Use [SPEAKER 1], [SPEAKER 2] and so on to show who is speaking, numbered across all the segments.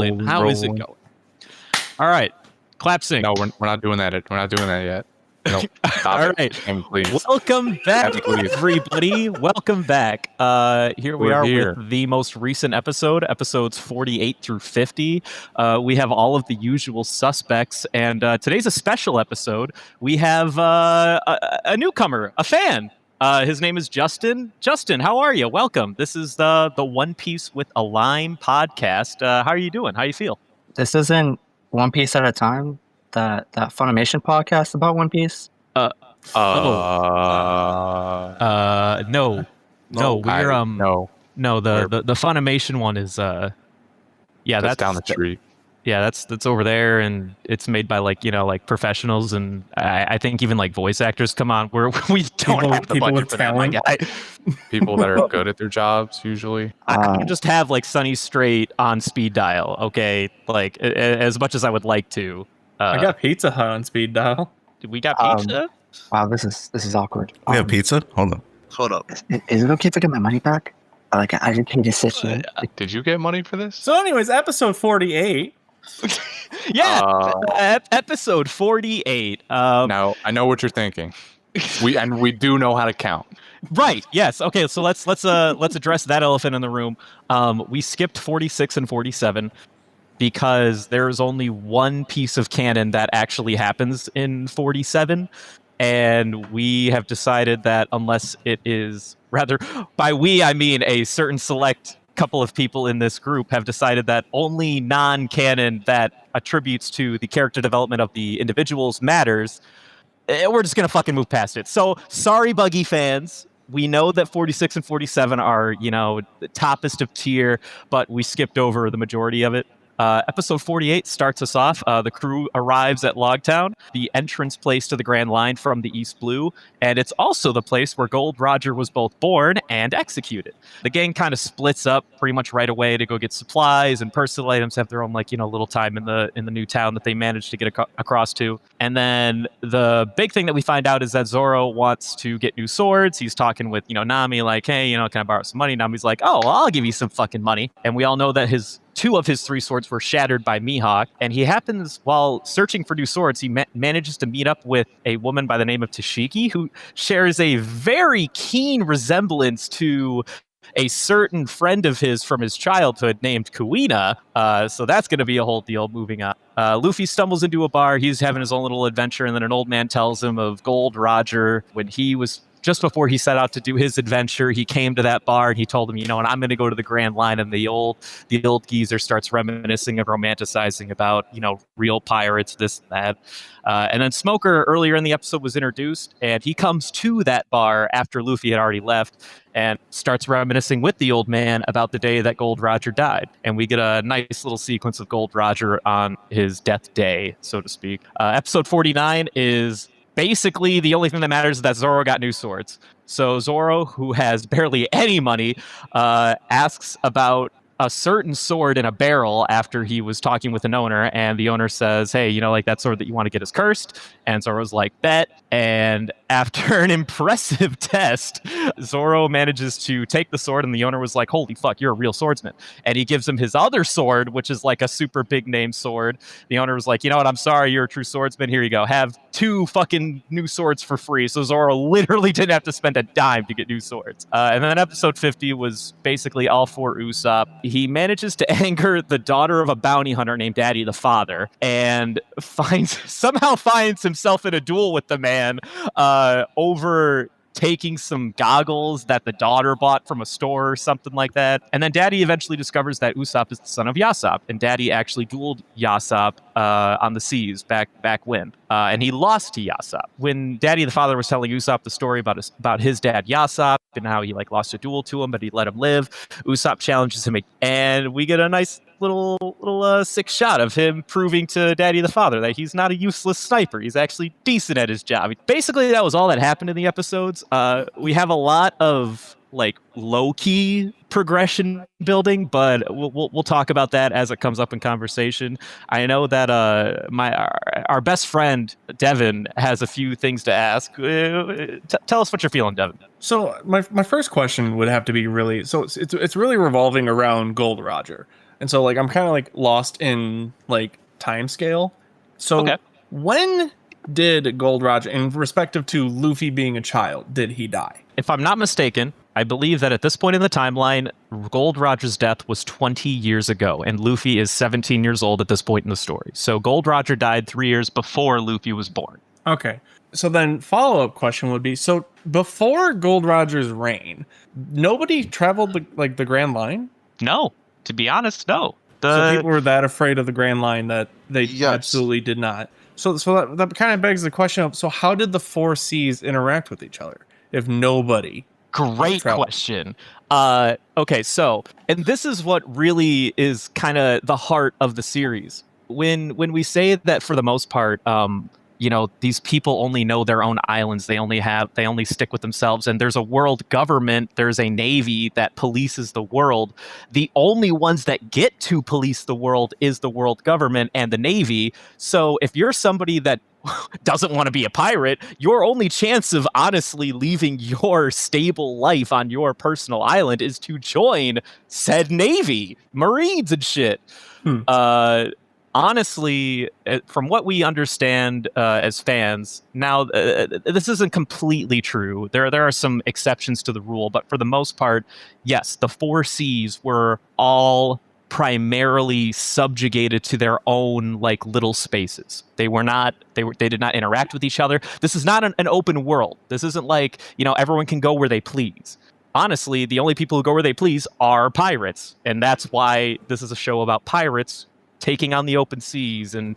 [SPEAKER 1] rolling. How is it going? All right, clap sync.
[SPEAKER 2] No, we're not doing that. We're not doing that yet. No,
[SPEAKER 1] all right.
[SPEAKER 2] Please.
[SPEAKER 1] Welcome back, everybody. Welcome back. Here we are with the most recent episodes 48 through 50. We have all of the usual suspects, and today's a special episode. We have a newcomer, a fan. His name is Justin. Justin, how are you? Welcome. This is the One Piece with a Lime podcast. How are you doing? How you feel?
[SPEAKER 3] This isn't One Piece at a Time, that Funimation podcast about One Piece.
[SPEAKER 1] No, we're no. The Funimation one is that's
[SPEAKER 2] down the street.
[SPEAKER 1] Yeah, that's over there, and it's made by like professionals, and I think even like voice actors. Come on, we don't have the budget for that, my guy.
[SPEAKER 2] People that are good at their jobs usually.
[SPEAKER 1] I can just have like Sunny Straight on speed dial, okay? Like as much as I would like to.
[SPEAKER 4] I got Pizza Hut on speed dial.
[SPEAKER 1] We got pizza.
[SPEAKER 3] Wow, this is awkward.
[SPEAKER 5] We have pizza. Hold up.
[SPEAKER 3] Is it okay if I get my money back? Like I didn't pay to sit here.
[SPEAKER 2] Did you get money for this?
[SPEAKER 4] So, anyways, episode 48.
[SPEAKER 1] Yeah, episode 48.
[SPEAKER 2] Now I know what you're thinking. We do know how to count.
[SPEAKER 1] Right. Yes. Okay. So let's address that elephant in the room. We skipped 46 and 47 because there is only one piece of canon that actually happens in 47, and we have decided that unless it is, rather, by we I mean a certain select couple of people in this group have decided that only non-canon that attributes to the character development of the individuals matters. We're just gonna fucking move past it. So sorry, Buggy fans. We know that 46 and 47 are, the toppest of tier, but we skipped over the majority of it. Episode 48 starts us off. The crew arrives at Loguetown, the entrance place to the Grand Line from the East Blue, and it's also the place where Gold Roger was both born and executed. The gang kind of splits up pretty much right away to go get supplies, and personal items have their own little time in the new town that they managed to get across to. And then the big thing that we find out is that Zoro wants to get new swords. He's talking with Nami, like, hey, can I borrow some money? Nami's like, oh, well, I'll give you some fucking money. And we all know that two of his 3 swords were shattered by Mihawk, and he happens, while searching for new swords, he manages to meet up with a woman by the name of Tashigi, who shares a very keen resemblance to a certain friend of his from his childhood named Kuina. So that's going to be a whole deal moving on. Luffy stumbles into a bar. He's having his own little adventure, and then an old man tells him of Gold Roger. When he was just before he set out to do his adventure, he came to that bar and he told him, and I'm going to go to the Grand Line. And the old geezer starts reminiscing and romanticizing about, real pirates, this and that. And then Smoker earlier in the episode was introduced, and he comes to that bar after Luffy had already left and starts reminiscing with the old man about the day that Gold Roger died. And we get a nice little sequence of Gold Roger on his death day, so to speak. Episode 49 is basically the only thing that matters is that Zoro got new swords. So Zoro, who has barely any money, asks about a certain sword in a barrel after he was talking with an owner, and the owner says, hey, that sword that you want to get is cursed. And Zoro's like, bet. And after an impressive test, Zoro manages to take the sword, and the owner was like, holy fuck, you're a real swordsman. And he gives him his other sword, which is like a super big name sword. The owner was like, you know what, I'm sorry, you're a true swordsman. Here you go. Have 2 fucking new swords for free. So Zoro literally didn't have to spend a dime to get new swords. And then episode 50 was basically all for Usopp. He manages to anger the daughter of a bounty hunter named Daddy the Father, and somehow finds himself in a duel with the man over taking some goggles that the daughter bought from a store or something like that. And then Daddy eventually discovers that Usopp is the son of Yasopp, and Daddy actually dueled Yasopp on the seas back when. And he lost to Yasopp. When Daddy the Father was telling Usopp the story about his dad Yasopp and how he lost a duel to him, but he let him live, Usopp challenges him, and we get a nice little sick shot of him proving to Daddy the Father that he's not a useless sniper. He's actually decent at his job. Basically, that was all that happened in the episodes. We have a lot of low-key progression building, but we'll talk about that as it comes up in conversation. I know that our best friend Devin has a few things to ask. Tell us what you're feeling, Devin.
[SPEAKER 4] So my first question would have to be really, so it's really revolving around Gold Roger. and so like I'm kind of like lost in like time scale. So
[SPEAKER 1] Okay.
[SPEAKER 4] when did Gold Roger, in respective to Luffy being a child, did he die?
[SPEAKER 1] If I'm not mistaken, I believe that at this point in the timeline, Gold Roger's death was 20 years ago, and Luffy is 17 years old at this point in the story. So Gold Roger died 3 years before Luffy was born.
[SPEAKER 4] Okay. So then follow-up question would be, so before Gold Roger's reign, nobody traveled the Grand Line?
[SPEAKER 1] No, to be honest, no.
[SPEAKER 4] So people were that afraid of the Grand Line that they
[SPEAKER 5] Yes.
[SPEAKER 4] absolutely did not. So that kind of begs the question of, so how did the four seas interact with each other if nobody?
[SPEAKER 1] Great
[SPEAKER 4] travel?
[SPEAKER 1] question. Okay, so, and this is what really is kind of the heart of the series. When we say that for the most part, these people only know their own islands. They only stick with themselves. And there's a world government. There's a navy that polices the world. The only ones that get to police the world is the world government and the navy. So if you're somebody that doesn't want to be a pirate, your only chance of honestly leaving your stable life on your personal island is to join said navy, Marines and shit. Honestly, from what we understand as fans, now this isn't completely true. There are some exceptions to the rule, but for the most part, yes, the four seas were all primarily subjugated to their own like little spaces. They did not interact with each other. This is not an open world. This isn't like, everyone can go where they please. Honestly, the only people who go where they please are pirates, and that's why this is a show about pirates taking on the open seas and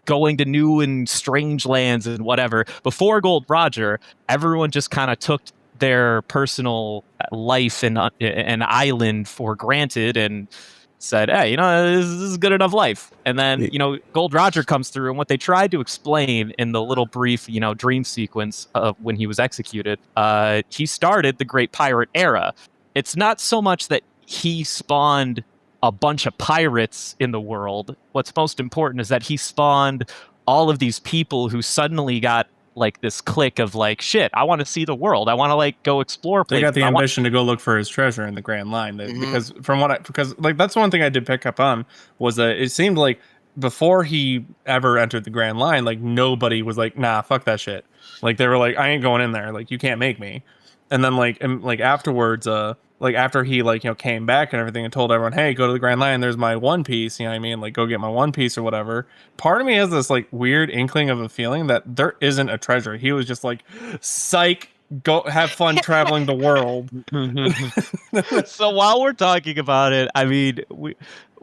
[SPEAKER 1] going to new and strange lands and whatever. Before Gold Roger, everyone just kind of took their personal life and an island for granted and said, hey, this is a good enough life. And then, Gold Roger comes through, and what they tried to explain in the little brief, dream sequence of when he was executed, he started the Great Pirate Era. It's not so much that he spawned a bunch of pirates in the world. What's most important is that he spawned all of these people who suddenly got like this click of like, shit, I want to see the world. I want to like go explore places.
[SPEAKER 4] They got the ambition to go look for his treasure in the Grand Line. Because that's one thing I did pick up on was that it seemed like before he ever entered the Grand Line, like nobody was like, nah, fuck that shit. Like they were like, I ain't going in there. Like you can't make me. And then afterwards, after he came back and everything and told everyone, hey, go to the Grand Line, there's my One Piece, you know what I mean? Like go get my One Piece or whatever. Part of me has this like weird inkling of a feeling that there isn't a treasure. He was just like, psych, go have fun traveling the world.
[SPEAKER 1] So while we're talking about it, I mean,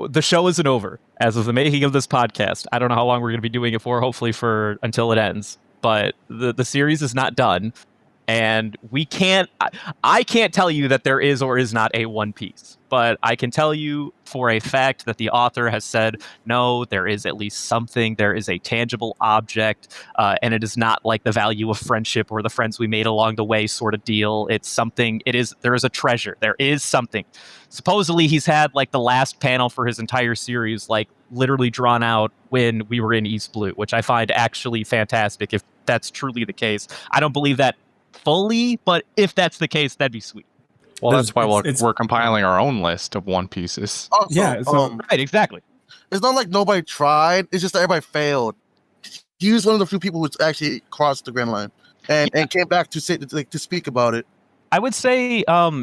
[SPEAKER 1] the show isn't over as of the making of this podcast. I don't know how long we're going to be doing it for, hopefully for until it ends. But the series is not done. And I can't tell you that there is or is not a One Piece, but I can tell you for a fact that the author has said, no, there is at least something, there is a tangible object, and it is not like the value of friendship or the friends we made along the way sort of deal. It's something, there is a treasure, there is something. Supposedly he's had like the last panel for his entire series, like literally drawn out when we were in East Blue, which I find actually fantastic if that's truly the case. I don't believe that fully, but if that's the case, that'd be sweet.
[SPEAKER 2] Well, that's why we're compiling our own list of One Pieces.
[SPEAKER 5] Also,
[SPEAKER 4] Yeah, so-
[SPEAKER 1] Right, exactly.
[SPEAKER 5] it's not like nobody tried. It's just that everybody failed. He was one of the few people who actually crossed the Grand Line and came back to say to speak about it.
[SPEAKER 1] I would say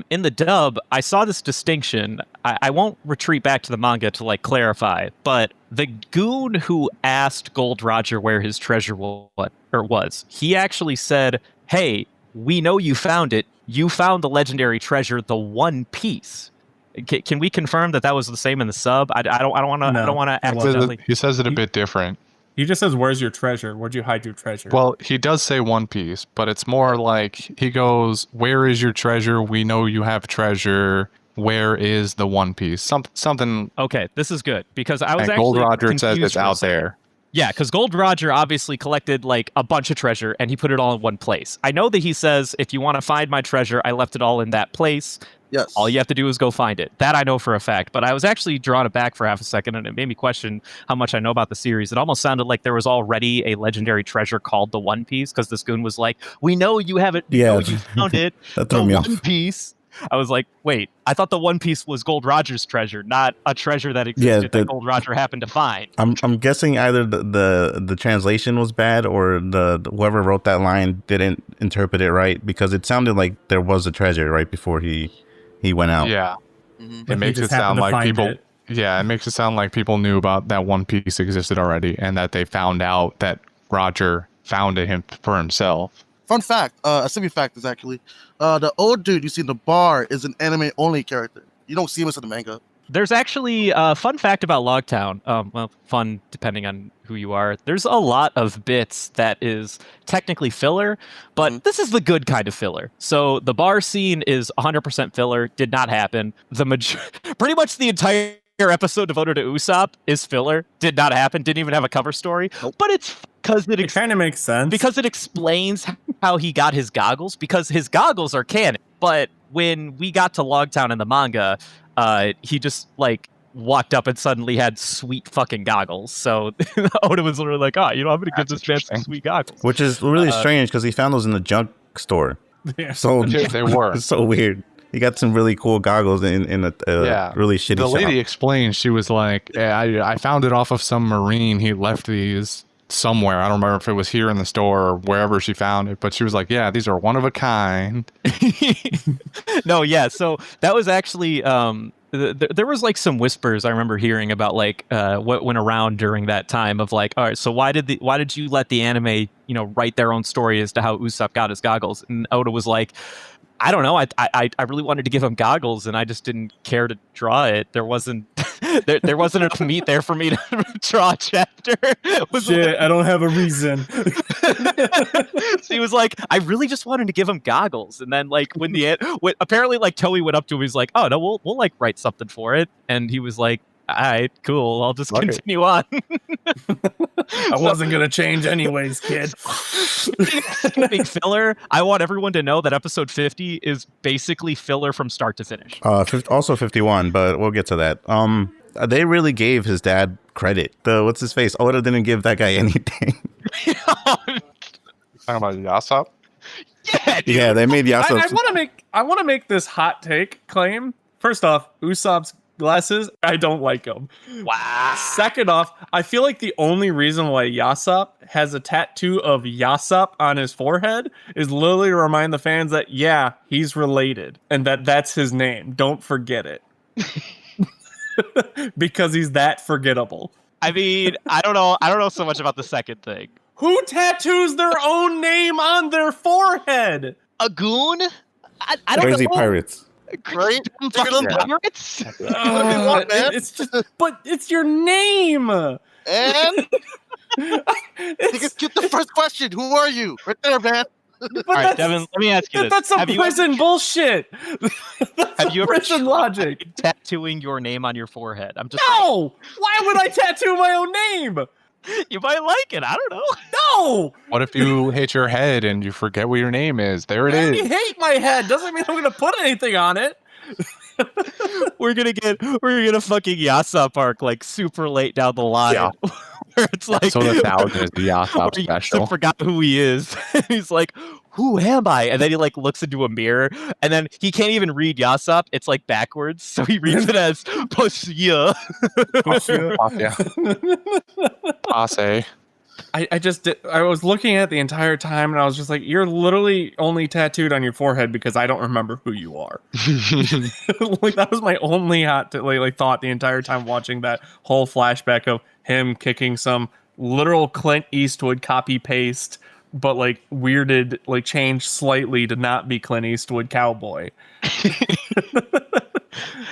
[SPEAKER 1] in the dub, I saw this distinction. I won't retreat back to the manga to like clarify, but the goon who asked Gold Roger where his treasure was, he actually said, hey, we know you found it. You found the legendary treasure, the One Piece. Can we confirm that was the same in the sub? I don't want to accidentally.
[SPEAKER 2] He says it a bit different.
[SPEAKER 4] He just says, where's your treasure? Where'd you hide your treasure?
[SPEAKER 2] Well, he does say One Piece, but it's more like he goes, where is your treasure? We know you have treasure. Where is the One Piece? Something.
[SPEAKER 1] Okay, this is good because I was
[SPEAKER 2] And
[SPEAKER 1] actually
[SPEAKER 2] Gold Roger says
[SPEAKER 1] confused
[SPEAKER 2] it's
[SPEAKER 1] for a
[SPEAKER 2] out
[SPEAKER 1] second.
[SPEAKER 2] there.
[SPEAKER 1] Yeah, because Gold Roger obviously collected like a bunch of treasure and he put it all in one place. I know that he says, if you want to find my treasure, I left it all in that place.
[SPEAKER 5] Yes.
[SPEAKER 1] All you have to do is go find it. That I know for a fact. But I was actually drawn aback for half a second and it made me question how much I know about the series. It almost sounded like there was already a legendary treasure called the One Piece because this goon was like, we know you have it. We know you found it.
[SPEAKER 6] That threw
[SPEAKER 1] the
[SPEAKER 6] me
[SPEAKER 1] One
[SPEAKER 6] off.
[SPEAKER 1] Piece. I was like, wait, I thought the One Piece was Gold Roger's treasure, not a treasure that existed that Gold Roger happened to find.
[SPEAKER 6] I'm guessing either the translation was bad or the whoever wrote that line didn't interpret it right, because it sounded like there was a treasure right before he went out.
[SPEAKER 2] Yeah.
[SPEAKER 5] Mm-hmm.
[SPEAKER 2] It makes it sound like people. Yeah, it makes it sound like people knew about that One Piece existed already, and that they found out that Roger found it for himself.
[SPEAKER 5] Fun fact, a semi fact is actually, the old dude you see in the bar is an anime only character. You don't see him in the manga.
[SPEAKER 1] There's actually a fun fact about Loguetown. Well, fun depending on who you are. There's a lot of bits that is technically filler, but this is the good kind of filler. So the bar scene is 100% filler. Did not happen. Pretty much the entire episode devoted to Usopp is filler. Did not happen. Didn't even have a cover story. Nope. But it's because it
[SPEAKER 4] kind of makes sense.
[SPEAKER 1] Because it explains how he got his goggles. Because his goggles are canon. But when we got to Loguetown in the manga, he just like walked up and suddenly had sweet fucking goggles. So Oda was literally like, I'm gonna give this man some sweet goggles.
[SPEAKER 6] Which is really strange because he found those in the junk store.
[SPEAKER 4] Yeah.
[SPEAKER 6] So
[SPEAKER 2] they were.
[SPEAKER 6] It's so weird. He got some really cool goggles in a really shitty
[SPEAKER 2] The
[SPEAKER 6] shop.
[SPEAKER 2] lady explained, she was like, I found it off of some Marine. He left these somewhere. I don't remember if it was here in the store or wherever she found it, but she was like, yeah, these are one of a kind.
[SPEAKER 1] No, yeah. So that was actually there was like some whispers I remember hearing about like what went around during that time of like, all right, so why did you let the anime write their own story as to how Usopp got his goggles? And Oda was like, I don't know. I really wanted to give him goggles, and I just didn't care to draw it. There wasn't there wasn't enough meat there for me to draw a chapter.
[SPEAKER 4] I don't have a reason.
[SPEAKER 1] So he was like, I really just wanted to give him goggles, and then like when apparently like Toei went up to him, he's like, oh no, we'll like write something for it, and he was like, all right, cool. I'll just continue on.
[SPEAKER 4] I wasn't going to change anyways, kid.
[SPEAKER 1] Big filler. I want everyone to know that episode 50 is basically filler from start to finish.
[SPEAKER 6] Also 51, but we'll get to that. They really gave his dad credit. What's his face? Oda didn't give that guy anything.
[SPEAKER 2] Talking about Yasopp?
[SPEAKER 1] Yeah, dude.
[SPEAKER 6] Yeah, they made Yasopp.
[SPEAKER 4] I want to make this hot take claim. First off, Usopp's glasses, I don't like them.
[SPEAKER 1] Wow.
[SPEAKER 4] Second off, I feel like the only reason why Yasopp has a tattoo of Yasopp on his forehead is literally to remind the fans that, yeah, he's related and that's his name. Don't forget it. Because he's that forgettable.
[SPEAKER 1] I mean, I don't know so much about the second thing.
[SPEAKER 4] Who tattoos their own name on their forehead?
[SPEAKER 1] A goon? I don't
[SPEAKER 6] Crazy
[SPEAKER 1] know.
[SPEAKER 6] Pirates.
[SPEAKER 5] Great.
[SPEAKER 1] Pirates?
[SPEAKER 4] It's just, but it's your name.
[SPEAKER 5] And get the first question. Who are you? Right there, man.
[SPEAKER 1] All right, Devin, let me ask you this.
[SPEAKER 4] That's some prison bullshit.
[SPEAKER 1] Have you ever
[SPEAKER 4] prison logic?
[SPEAKER 1] Tattooing your name on your forehead? I'm just
[SPEAKER 4] No! Why would I tattoo my own name?
[SPEAKER 1] You might like it. I don't know.
[SPEAKER 4] No!
[SPEAKER 2] What if you hit your head and you forget what your name is? There it
[SPEAKER 4] I
[SPEAKER 2] is.
[SPEAKER 4] hate my head. Doesn't mean I'm gonna put anything on it.
[SPEAKER 1] We're gonna get a fucking Yasopp arc like super late down the line.
[SPEAKER 2] Yeah.
[SPEAKER 1] Where it's like
[SPEAKER 2] So the 1000 is the Yasopp
[SPEAKER 1] where
[SPEAKER 2] special.
[SPEAKER 1] forgot who he is. He's like, who am I? And then he like looks into a mirror, and then he can't even read Yasopp. It's like backwards, so he reads it as Poshia.
[SPEAKER 2] Passe.
[SPEAKER 4] I was looking at it the entire time, and I was just like, you're literally only tattooed on your forehead because I don't remember who you are. Like that was my only thought the entire time watching that whole flashback of him kicking some literal Clint Eastwood copy paste, but like weirded, like changed slightly to not be Clint Eastwood cowboy.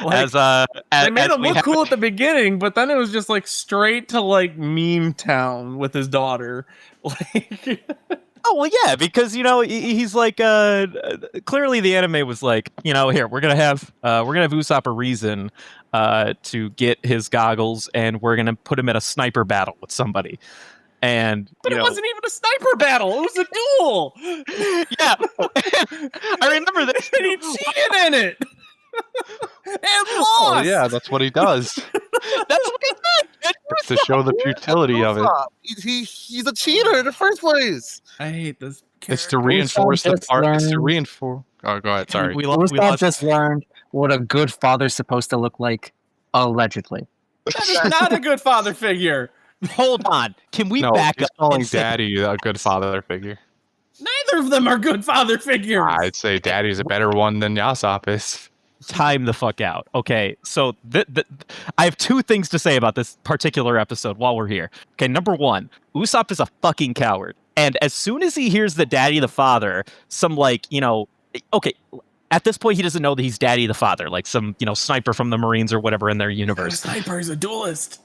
[SPEAKER 4] Like, they made him look cool at the beginning, but then it was just like straight to like meme town with his daughter. Like,
[SPEAKER 1] Oh well, yeah, because he's like clearly the anime was like, here we're gonna have Usopp a reason to get his goggles, and we're gonna put him at a sniper battle with somebody. But
[SPEAKER 4] it wasn't even a sniper battle; it was a duel.
[SPEAKER 1] Yeah, I remember that.
[SPEAKER 4] And he cheated in it and lost.
[SPEAKER 2] Oh yeah, that's what he does.
[SPEAKER 1] That's what he did.
[SPEAKER 2] To show the futility of it.
[SPEAKER 5] He's a cheater in the first place.
[SPEAKER 4] I hate this
[SPEAKER 2] It's to reinforce the
[SPEAKER 3] just
[SPEAKER 2] part. It's to
[SPEAKER 3] learned-
[SPEAKER 2] reinforce. Oh, go ahead. Sorry.
[SPEAKER 1] We
[SPEAKER 3] Usopp
[SPEAKER 1] lost.
[SPEAKER 3] just learned what a good father's supposed to look like, allegedly.
[SPEAKER 4] That is not a good father figure.
[SPEAKER 1] Hold on. Can we
[SPEAKER 2] No,
[SPEAKER 1] back
[SPEAKER 2] he's
[SPEAKER 1] up?
[SPEAKER 2] calling
[SPEAKER 1] and say-
[SPEAKER 2] Daddy a good father figure.
[SPEAKER 4] Neither of them are good father figures.
[SPEAKER 2] I'd say Daddy's a better one than Yasop is.
[SPEAKER 1] Time the fuck out. Okay, so I have two things to say about this particular episode while we're here. Okay, number one, Usopp is a fucking coward. And as soon as he hears that Daddy the Father, some okay, at this point he doesn't know that he's Daddy the Father, like some, sniper from the Marines or whatever in their
[SPEAKER 4] He's
[SPEAKER 1] universe.
[SPEAKER 4] a sniper. He's a duelist.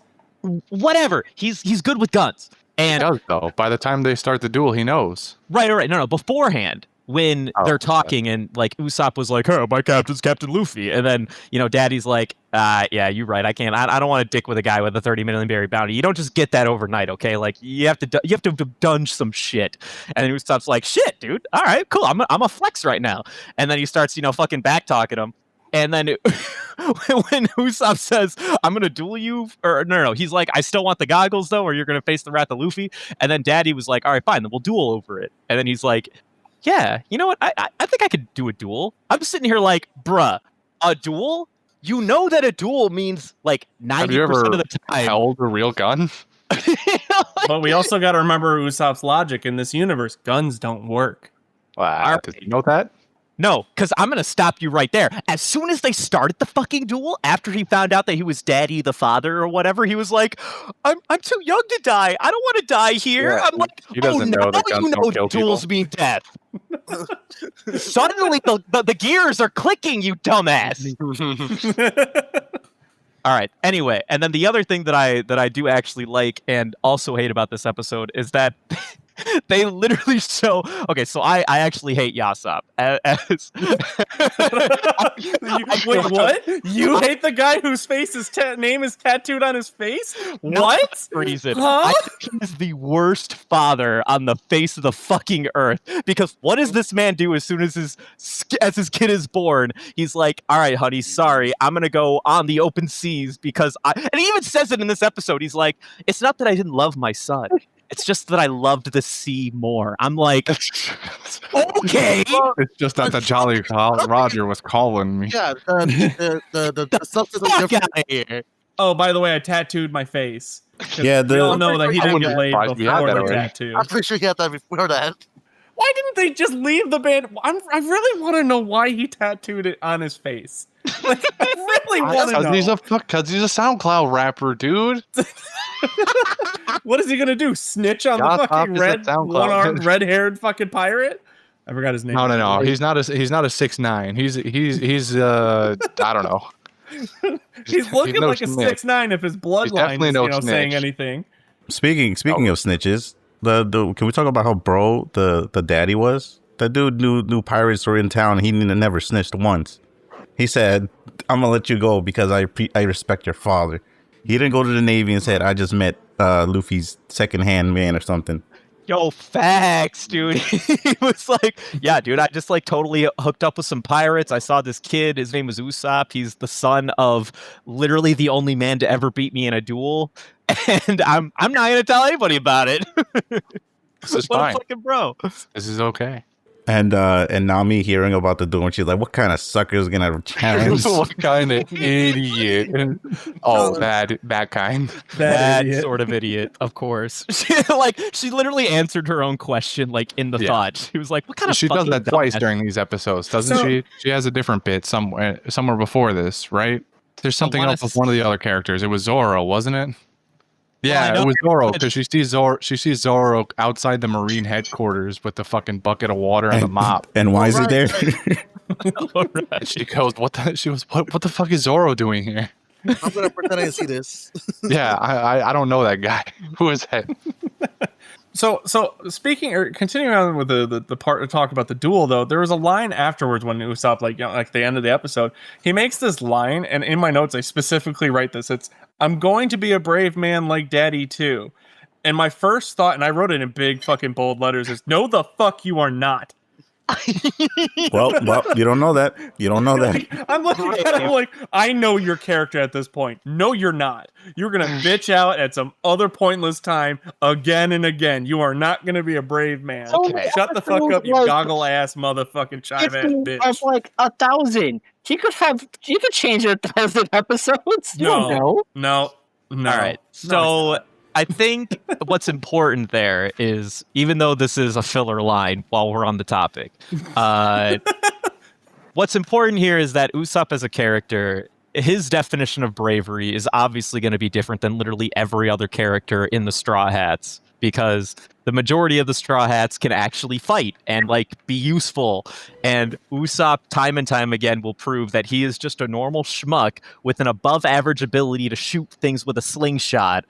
[SPEAKER 1] Whatever. He's good with guns.
[SPEAKER 2] He
[SPEAKER 1] And
[SPEAKER 2] does though. By the time they start the duel, he knows.
[SPEAKER 1] right. No. Beforehand, when
[SPEAKER 2] Oh,
[SPEAKER 1] they're talking and like Usopp was like, "Oh, my captain's Captain Luffy," and then Daddy's like, "Yeah, you're right. I can't. I don't want to dick with a guy with a 30 million berry bounty. You don't just get that overnight, okay? Like you have to have done some shit." And then Usopp's like, "Shit, dude. All right, cool. I'm a flex right now." And then he starts, fucking back talking him. And then when Usopp says, "I'm gonna duel you," or no, he's like, "I still want the goggles though, or you're gonna face the wrath of Luffy." And then Daddy was like, "All right, fine, then we'll duel over it." And then he's like, "Yeah, you know what? I think I could do a duel." I'm sitting here like, bruh, a duel? You know that a duel means like 90% of the time.
[SPEAKER 2] Held a real gun?
[SPEAKER 4] But we also got to remember Usopp's logic in this universe. Guns don't work.
[SPEAKER 2] Wow, did you know that?
[SPEAKER 1] No, because I'm gonna stop you right there. As soon as they started the fucking duel, after he found out that he was Daddy the Father or whatever, he was like, I'm too young to die. I don't want to die here."
[SPEAKER 2] Yeah,
[SPEAKER 1] I'm like,
[SPEAKER 2] he doesn't know that guns don't kill
[SPEAKER 1] duels
[SPEAKER 2] people.
[SPEAKER 1] mean death. Suddenly the gears are clicking, you dumbass. All right. Anyway, and then the other thing that I do actually like and also hate about this episode is that they literally show. Okay, so I actually hate Yasop.
[SPEAKER 4] Wait, what? You hate the guy whose name is tattooed on his face? What?
[SPEAKER 1] Reason.
[SPEAKER 4] Huh?
[SPEAKER 1] I think he's the worst father on the face of the fucking earth. Because what does this man do as soon as his kid is born? He's like, "All right, honey, sorry, I'm gonna go on the open seas because and he even says it in this episode. He's like, "It's not that I didn't love my son. It's just that I loved the sea more." I'm like, okay.
[SPEAKER 2] It's just that the Jolly Roger was calling me.
[SPEAKER 5] Yeah, the substance
[SPEAKER 1] Fuck
[SPEAKER 5] of different.
[SPEAKER 1] out of here.
[SPEAKER 4] Oh, by the way, I tattooed my face. 'Cause
[SPEAKER 6] Yeah,
[SPEAKER 4] we all know that he
[SPEAKER 2] I
[SPEAKER 4] didn't
[SPEAKER 2] wouldn't
[SPEAKER 4] get laid
[SPEAKER 2] surprise me. You had
[SPEAKER 4] before
[SPEAKER 2] that
[SPEAKER 4] the
[SPEAKER 2] already.
[SPEAKER 4] tattoo.
[SPEAKER 5] I'm pretty sure he had that before that.
[SPEAKER 4] Why didn't they just leave the band? I really want to know why he tattooed it on his face. Like, I really want to know.
[SPEAKER 2] Because he's a SoundCloud rapper, dude.
[SPEAKER 4] What is he gonna do? Snitch on the
[SPEAKER 2] Yasop
[SPEAKER 4] fucking
[SPEAKER 2] is a
[SPEAKER 4] red,
[SPEAKER 2] SoundCloud.
[SPEAKER 4] one-armed, red-haired fucking pirate? I forgot his name.
[SPEAKER 2] No. He's not a 6'9". He's I don't know.
[SPEAKER 4] He's looking
[SPEAKER 2] no
[SPEAKER 4] like a
[SPEAKER 2] snitch.
[SPEAKER 4] 6'9" if his bloodline
[SPEAKER 2] definitely
[SPEAKER 4] is,
[SPEAKER 2] no
[SPEAKER 4] saying
[SPEAKER 2] snitch.
[SPEAKER 4] anything.
[SPEAKER 6] Speaking of snitches, the can we talk about how bro the daddy was? That dude knew pirates were in town. He never snitched once. He said, "I'm gonna let you go because I respect your father." He didn't go to the Navy and said, "I just met Luffy's second-hand man" or something.
[SPEAKER 1] Yo, facts, dude. He was like, "Yeah, dude, I just like totally hooked up with some pirates. I saw this kid. His name was Usopp. He's the son of literally the only man to ever beat me in a duel, and I'm not gonna tell anybody about it."
[SPEAKER 2] This is
[SPEAKER 1] What
[SPEAKER 2] fine.
[SPEAKER 1] a fucking bro.
[SPEAKER 2] This is okay.
[SPEAKER 6] And Nami hearing about the duel, and she's like, "What kind of sucker is gonna challenge?"
[SPEAKER 2] What kind of idiot? Oh, that kind.
[SPEAKER 1] That
[SPEAKER 4] idiot.
[SPEAKER 1] sort of idiot, of course. She literally answered her own question, like in the
[SPEAKER 2] Yeah.
[SPEAKER 1] thought. She was like, "What kind of?"
[SPEAKER 2] She does
[SPEAKER 1] fucking
[SPEAKER 2] that twice
[SPEAKER 1] dumbass?"
[SPEAKER 2] during these episodes, doesn't
[SPEAKER 4] So-
[SPEAKER 2] she? She has a different bit somewhere before this, right? There's something
[SPEAKER 1] wanna
[SPEAKER 2] else with one of the other characters. It was Zoro, wasn't it?
[SPEAKER 1] I
[SPEAKER 2] Yeah,
[SPEAKER 1] know.
[SPEAKER 2] it was Zoro because she sees Zoro outside the Marine headquarters with the fucking bucket of water and the mop.
[SPEAKER 6] And why is he there?
[SPEAKER 2] And she goes, "What the?" She was, "What the fuck is Zoro doing here?"
[SPEAKER 5] I'm gonna pretend I didn't see this.
[SPEAKER 2] Yeah, I don't know that guy. Who is that?
[SPEAKER 4] So speaking or continuing on with the part to talk about the duel, though, there was a line afterwards when Usopp, like the end of the episode, he makes this line, and in my notes I specifically write this. It's, "I'm going to be a brave man like Daddy too." And my first thought, and I wrote it in big fucking bold letters, is, "No, the fuck you are not."
[SPEAKER 6] Well, you don't know that. You don't know that.
[SPEAKER 4] I'm like, I know your character at this point. No, you're not. You're gonna bitch out at some other pointless time again and again. You are not gonna be a brave man.
[SPEAKER 3] Okay.
[SPEAKER 4] Shut the fuck up, you goggle ass motherfucking chive ass bitch.
[SPEAKER 3] Of like 1,000. He could change it 1,000 episodes. You don't know.
[SPEAKER 4] No.
[SPEAKER 1] All right. So I think what's important there is, even though this is a filler line while we're on the topic, what's important here is that Usopp as a character, his definition of bravery is obviously going to be different than literally every other character in the Straw Hats, because the majority of the Straw Hats can actually fight and like be useful. And Usopp, time and time again, will prove that he is just a normal schmuck with an above average ability to shoot things with a slingshot.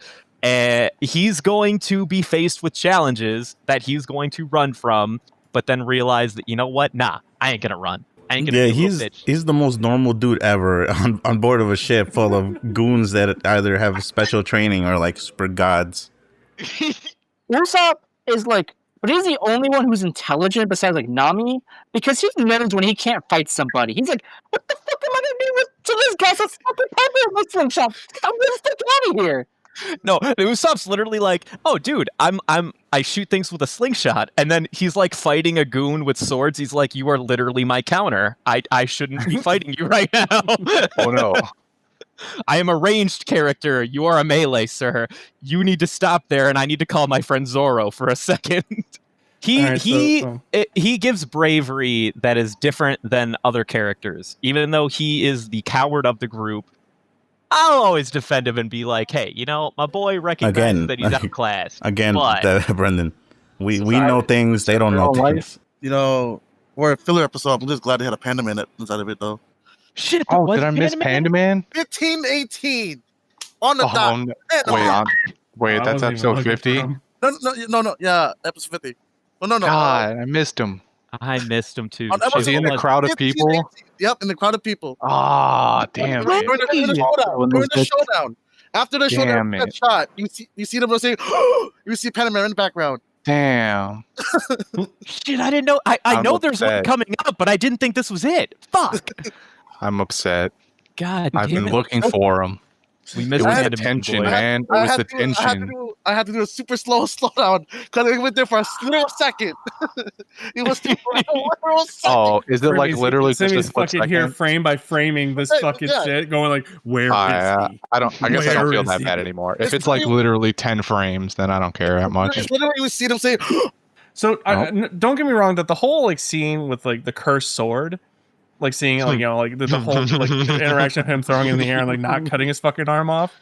[SPEAKER 1] He's going to be faced with challenges that he's going to run from, but then realize that, you know what? Nah, I ain't gonna run. I ain't gonna be a little bitch.
[SPEAKER 6] He's the most normal dude ever on board of a ship full of goons that either have special training or like super gods.
[SPEAKER 3] Usopp is like, but he's the only one who's intelligent besides like Nami, because he knows when he can't fight somebody. He's like, what the fuck am I gonna do to this guy? So fucking pepper in this slingshot. I'm gonna stick out of here.
[SPEAKER 1] No, Usopp's literally like, oh, dude, I shoot things with a slingshot, and then he's like fighting a goon with swords. He's like, you are literally my counter. I shouldn't be fighting you right now.
[SPEAKER 2] Oh no.
[SPEAKER 1] I am a ranged character. You are a melee, sir. You need to stop there, and I need to call my friend Zoro for a second. He gives bravery that is different than other characters, even though he is the coward of the group. I'll always defend him and be like, hey, you know, my boy recognizes that he's outclassed.
[SPEAKER 6] Again,
[SPEAKER 1] but
[SPEAKER 6] Brendan, we know things, they don't know things.
[SPEAKER 5] You know, we're a filler episode. I'm just glad they had a Panda Man inside of it, though.
[SPEAKER 1] Shit.
[SPEAKER 2] Oh, did I miss Panda Man?
[SPEAKER 5] 1518 on the dot.
[SPEAKER 2] Wait, that's episode 50?
[SPEAKER 5] No. Yeah, episode 50. No.
[SPEAKER 2] God, I missed him.
[SPEAKER 1] I missed him too.
[SPEAKER 2] Was he in the crowd of people?
[SPEAKER 5] Yep, in the crowd of people.
[SPEAKER 2] Ah, damn.
[SPEAKER 5] During the showdown. After the showdown got shot, you see them saying, you see Panda Man in the background.
[SPEAKER 2] Damn.
[SPEAKER 1] Shit, I didn't know. I know there's one coming up, but I didn't think this was it. Fuck.
[SPEAKER 2] I'm upset.
[SPEAKER 1] God,
[SPEAKER 2] I've been looking for him.
[SPEAKER 1] We missed
[SPEAKER 2] the tension, man. It was the tension.
[SPEAKER 5] I had to do a super slow down because it went there for a little second. It was a literal second.
[SPEAKER 2] Oh, is it like literally just
[SPEAKER 4] Simmy's
[SPEAKER 2] a split
[SPEAKER 4] fucking
[SPEAKER 2] second?
[SPEAKER 4] here frame by framing this fucking shit, going like, where is he?
[SPEAKER 2] I guess I don't feel that bad anymore. If it's like literally 10 frames, then I don't care that much.
[SPEAKER 5] It's literally you see them say.
[SPEAKER 4] So don't get me wrong, that the whole like scene with like the cursed sword, like seeing like, you know, like the whole like interaction of him throwing it in the air and like not cutting his fucking arm off.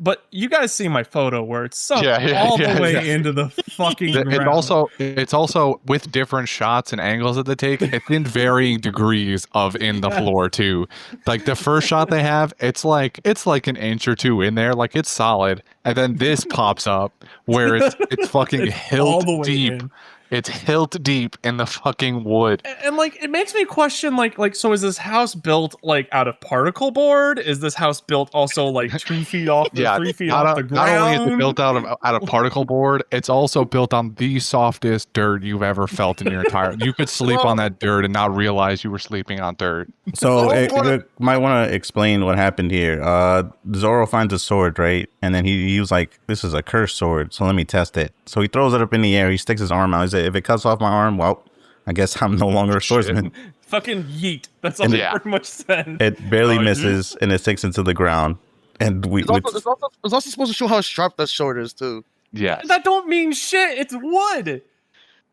[SPEAKER 4] But you guys see my photo where it's sunk all the way into the fucking ground.
[SPEAKER 2] It's also with different shots and angles that they take. It's in varying degrees of in the floor too. Like the first shot they have, it's like an inch or two in there, like it's solid. And then this pops up where it's fucking hilt deep. In. It's hilt deep in the fucking wood.
[SPEAKER 4] And like, it makes me question, like, so is this house built like out of particle board? Is this house built also like 2 feet off, 3 feet off the ground?
[SPEAKER 2] Not only is it built out of particle board, it's also built on the softest dirt you've ever felt in your entire. You could sleep on that dirt and not realize you were sleeping on dirt.
[SPEAKER 6] So you might want to explain what happened here. Zoro finds a sword, right? And then he was like, "This is a cursed sword, so let me test it." So he throws it up in the air. He sticks his arm out. He said, "If it cuts off my arm, well, I guess I'm no longer a swordsman."
[SPEAKER 4] Fucking yeet. That's all it pretty much said.
[SPEAKER 6] It barely misses, and it sticks into the ground. And
[SPEAKER 5] it's also supposed to show how sharp that sword is too.
[SPEAKER 2] Yeah,
[SPEAKER 4] that don't mean shit. It's wood.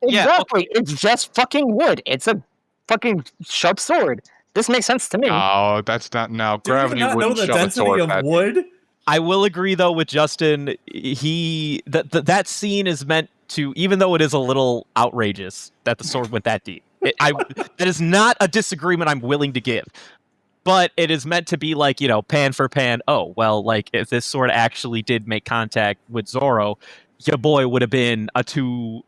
[SPEAKER 3] Exactly. It's just fucking wood. It's a fucking sharp sword. This makes sense to me.
[SPEAKER 2] Oh, that's not. No, gravity
[SPEAKER 4] wouldn't
[SPEAKER 2] know the
[SPEAKER 4] shove a sword of wood.
[SPEAKER 1] I will agree though with Justin. That scene is meant to, even though it is a little outrageous that the sword went that deep. That is not a disagreement I'm willing to give. But it is meant to be like, you know, pan for pan. Oh, well, like if this sword actually did make contact with Zoro, your boy would have been a two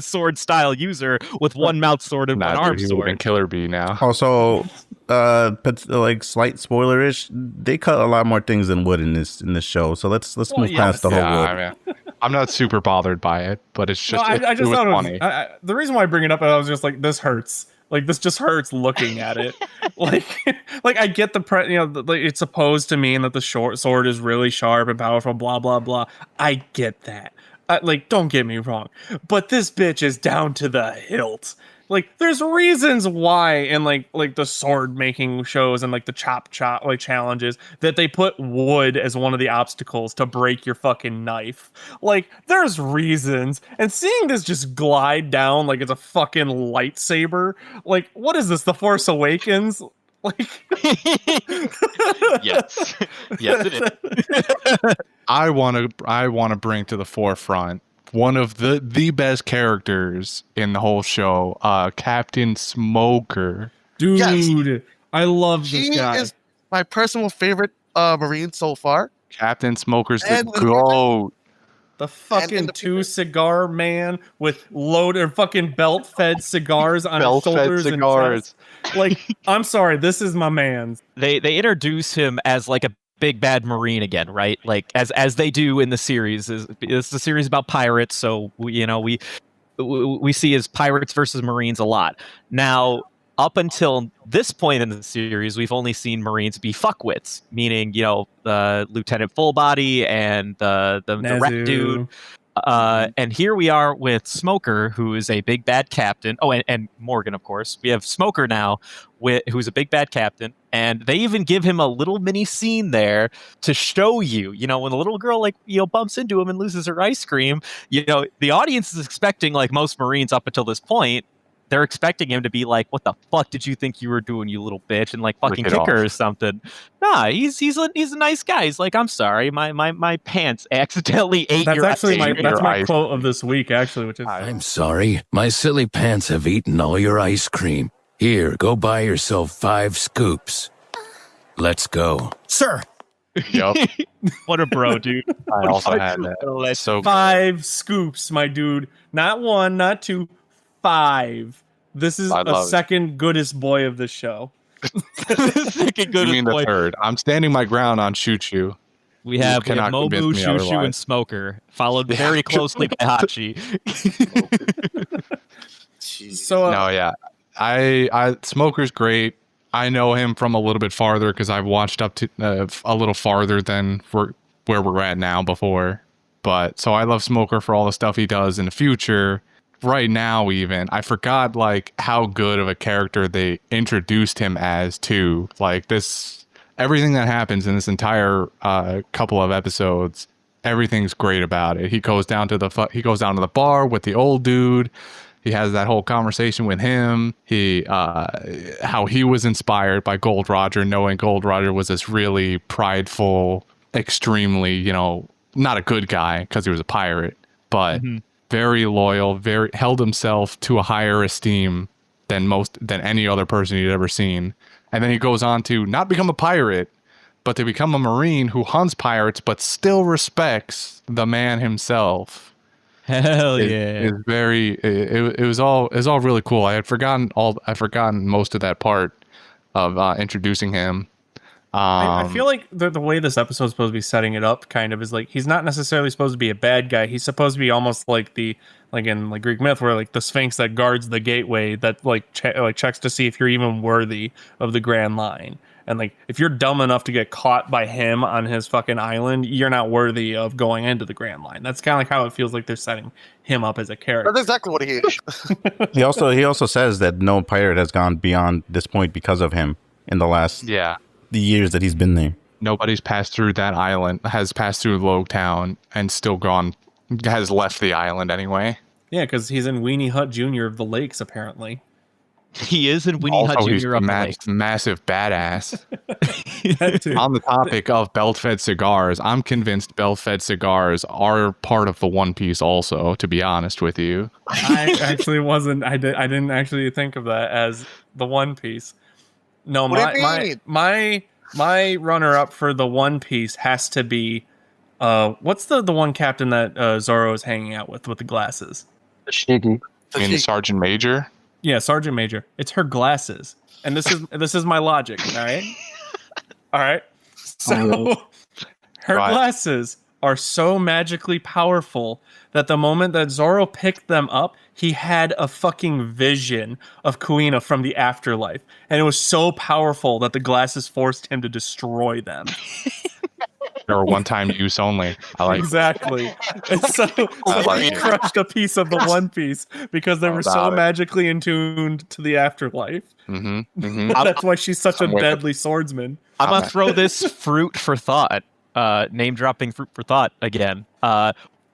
[SPEAKER 1] sword style user with one mouth sword and one arm
[SPEAKER 2] he
[SPEAKER 1] sword.
[SPEAKER 2] Would have been Killer Bee now.
[SPEAKER 6] Also, but like slight spoilerish, they cut a lot more things than wood in this show. So let's move past the whole wood.
[SPEAKER 2] I mean, I'm not super bothered by it, but it's just
[SPEAKER 4] I
[SPEAKER 2] it
[SPEAKER 4] just
[SPEAKER 2] was
[SPEAKER 4] thought
[SPEAKER 2] funny.
[SPEAKER 4] the reason why I bring it up, I was just like, this hurts. Like this just hurts looking at it. like I get like it's supposed to mean that the short sword is really sharp and powerful. Blah blah blah. I get that. Like, don't get me wrong, but this bitch is down to the hilt. Like, there's reasons why in like the sword making shows and like the chop like challenges that they put wood as one of the obstacles to break your fucking knife. Like, there's reasons. And seeing this just glide down like it's a fucking lightsaber. Like, what is this? The Force Awakens? Like,
[SPEAKER 7] Yes, yes, it is.
[SPEAKER 2] I want to bring to the forefront one of the best characters in the whole show, Captain Smoker.
[SPEAKER 4] dude,
[SPEAKER 5] Yes.
[SPEAKER 4] I love
[SPEAKER 5] He
[SPEAKER 4] this guy.
[SPEAKER 5] is my personal favorite Marine so far.
[SPEAKER 2] Captain Smoker's the
[SPEAKER 5] And-
[SPEAKER 2] goat.
[SPEAKER 4] The fucking two cigar man with loaded fucking belt fed cigars on his
[SPEAKER 7] Belt-fed
[SPEAKER 4] shoulders
[SPEAKER 7] cigars.
[SPEAKER 4] and chest. Like, I'm sorry, this is my man.
[SPEAKER 1] They introduce him as like a big bad marine again, right? Like as they do in the series. It's a series about pirates, so we see as pirates versus marines a lot. Now, up until this point in the series, we've only seen marines be fuckwits, meaning Lieutenant Fullbody and the rat
[SPEAKER 4] Nezu.
[SPEAKER 1] dude. And here we are with Smoker, who is a big bad captain. Oh, and Morgan, of course. We have Smoker now, who's a big bad captain, and they even give him a little mini scene there to show you, when the little girl bumps into him and loses her ice cream. The audience is expecting, like most Marines up until this point, they're expecting him to be like, "What the fuck did you think you were doing, you little bitch?" and like fucking kick her or something. Nah, he's a nice guy. He's like, "I'm sorry, my pants accidentally ate
[SPEAKER 4] That's
[SPEAKER 1] your
[SPEAKER 4] actually
[SPEAKER 1] ice cream."
[SPEAKER 4] my
[SPEAKER 2] ice.
[SPEAKER 4] quote of this week, actually, which is
[SPEAKER 8] I'm sorry. My silly pants have eaten all your ice cream. Here, go buy yourself 5 scoops. Let's go.
[SPEAKER 3] Sir,
[SPEAKER 2] Yup.
[SPEAKER 1] What a bro, dude.
[SPEAKER 2] I also had that. So
[SPEAKER 4] 5 scoops, my dude. Not 1, not 2, 5. This is
[SPEAKER 2] I
[SPEAKER 4] the
[SPEAKER 2] love it.
[SPEAKER 4] second goodest boy of the show.
[SPEAKER 1] Second good
[SPEAKER 2] you mean the
[SPEAKER 1] boy.
[SPEAKER 2] third? I'm standing my ground on Shoot You.
[SPEAKER 1] We have
[SPEAKER 2] cannot
[SPEAKER 1] Mobu,
[SPEAKER 2] convince me
[SPEAKER 1] Shushu, and
[SPEAKER 2] otherwise.
[SPEAKER 1] Smoker, followed very closely by Hachi.
[SPEAKER 4] So
[SPEAKER 2] No, yeah. I Smoker's great. I know him from a little bit farther because I've watched up to a little farther than where we're at now before. But so I love Smoker for all the stuff he does in the future. Right now, even I forgot like how good of a character they introduced him as too. Like this, everything that happens in this entire couple of episodes, everything's great about it. He goes down to the bar with the old dude. He has that whole conversation with him. How he was inspired by Gold Roger, knowing Gold Roger was this really prideful, extremely, not a good guy because he was a pirate, but very loyal, very held himself to a higher esteem than any other person he'd ever seen. And then he goes on to not become a pirate, but to become a Marine who hunts pirates, but still respects the man himself.
[SPEAKER 1] Hell
[SPEAKER 2] It
[SPEAKER 1] yeah.
[SPEAKER 2] very. It was all really cool. I'd forgotten most of that part of introducing him.
[SPEAKER 4] I feel like the way this episode is supposed to be setting it up kind of is like he's not necessarily supposed to be a bad guy. He's supposed to be almost like in Greek myth where like the Sphinx that guards the gateway that checks to see if you're even worthy of the Grand Line. And like if you're dumb enough to get caught by him on his fucking island, you're not worthy of going into the Grand Line. That's kind of like how it feels like they're setting him up as a character.
[SPEAKER 5] That's exactly what he is.
[SPEAKER 6] He also says that no pirate has gone beyond this point because of him in the last the years that he's been there.
[SPEAKER 2] Nobody's passed through that island, has passed through Loguetown, and still has left the island anyway.
[SPEAKER 4] Yeah, because he's in Weenie Hut Jr. of the Lakes, apparently.
[SPEAKER 1] He is in Winnie Hut
[SPEAKER 2] Also, he's
[SPEAKER 1] Jr.
[SPEAKER 2] a
[SPEAKER 1] up the lake.
[SPEAKER 2] massive badass.
[SPEAKER 4] That too.
[SPEAKER 2] On the topic of belt-fed cigars, I'm convinced belt-fed cigars are part of the One Piece also, to be honest with you.
[SPEAKER 4] I actually wasn't. I didn't actually think of that as the One Piece. No,
[SPEAKER 5] What do you mean?
[SPEAKER 4] my runner up for the One Piece has to be what's the one captain that Zoro is hanging out with the glasses?
[SPEAKER 3] Tashigi.
[SPEAKER 2] I mean, the Sergeant Major?
[SPEAKER 4] Yeah, Sergeant Major. It's her glasses, and this is my logic. All right, all right. So her
[SPEAKER 2] Right.
[SPEAKER 4] glasses are so magically powerful that the moment that Zoro picked them up, he had a fucking vision of Kuina from the afterlife. And it was so powerful that the glasses forced him to destroy them.
[SPEAKER 2] They were one-time use only. I like
[SPEAKER 4] Exactly. And so
[SPEAKER 7] like
[SPEAKER 4] he
[SPEAKER 7] it.
[SPEAKER 4] crushed a piece of the One Piece because they were so
[SPEAKER 2] About it.
[SPEAKER 4] magically attuned to the afterlife. That's why she's such a
[SPEAKER 2] I'm with it.
[SPEAKER 4] deadly swordsman.
[SPEAKER 1] I'm gonna throw this fruit for thought, name dropping fruit for thought again.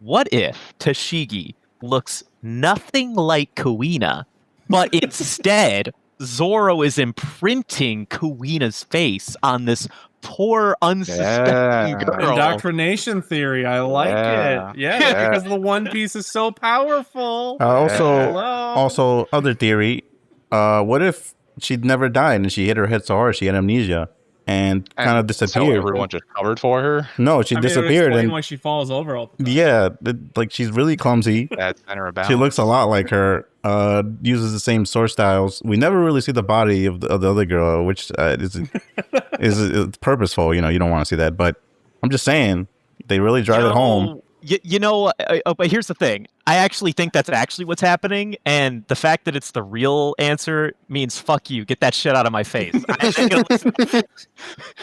[SPEAKER 1] What if Tashigi looks nothing like Kuina, but instead Zoro is imprinting Kuina's face on this poor, unsuspecting
[SPEAKER 2] Yeah.
[SPEAKER 1] girl?
[SPEAKER 4] Indoctrination theory. I like
[SPEAKER 2] Yeah.
[SPEAKER 4] it. Yeah,
[SPEAKER 2] Yeah.
[SPEAKER 4] because the One Piece is so powerful.
[SPEAKER 6] Also,
[SPEAKER 4] Hello.
[SPEAKER 6] other theory. What if she'd never died and she hit her head so hard she had amnesia and kind of
[SPEAKER 2] So
[SPEAKER 6] disappeared?
[SPEAKER 2] everyone just covered for her.
[SPEAKER 6] No, she
[SPEAKER 4] I mean, it would
[SPEAKER 6] disappeared
[SPEAKER 4] explain
[SPEAKER 6] and
[SPEAKER 4] why she falls over all the time.
[SPEAKER 6] yeah, like she's really clumsy.
[SPEAKER 2] That's center of balance.
[SPEAKER 6] She looks a lot like her. Uses the same sword styles. We never really see the body of the other girl, which is purposeful. You know, you don't want to see that. But I'm just saying, they really drive it home.
[SPEAKER 1] But here's the thing. I actually think that's actually what's happening, and the fact that it's the real answer means fuck you. Get that shit out of my face. I ain't gonna listen.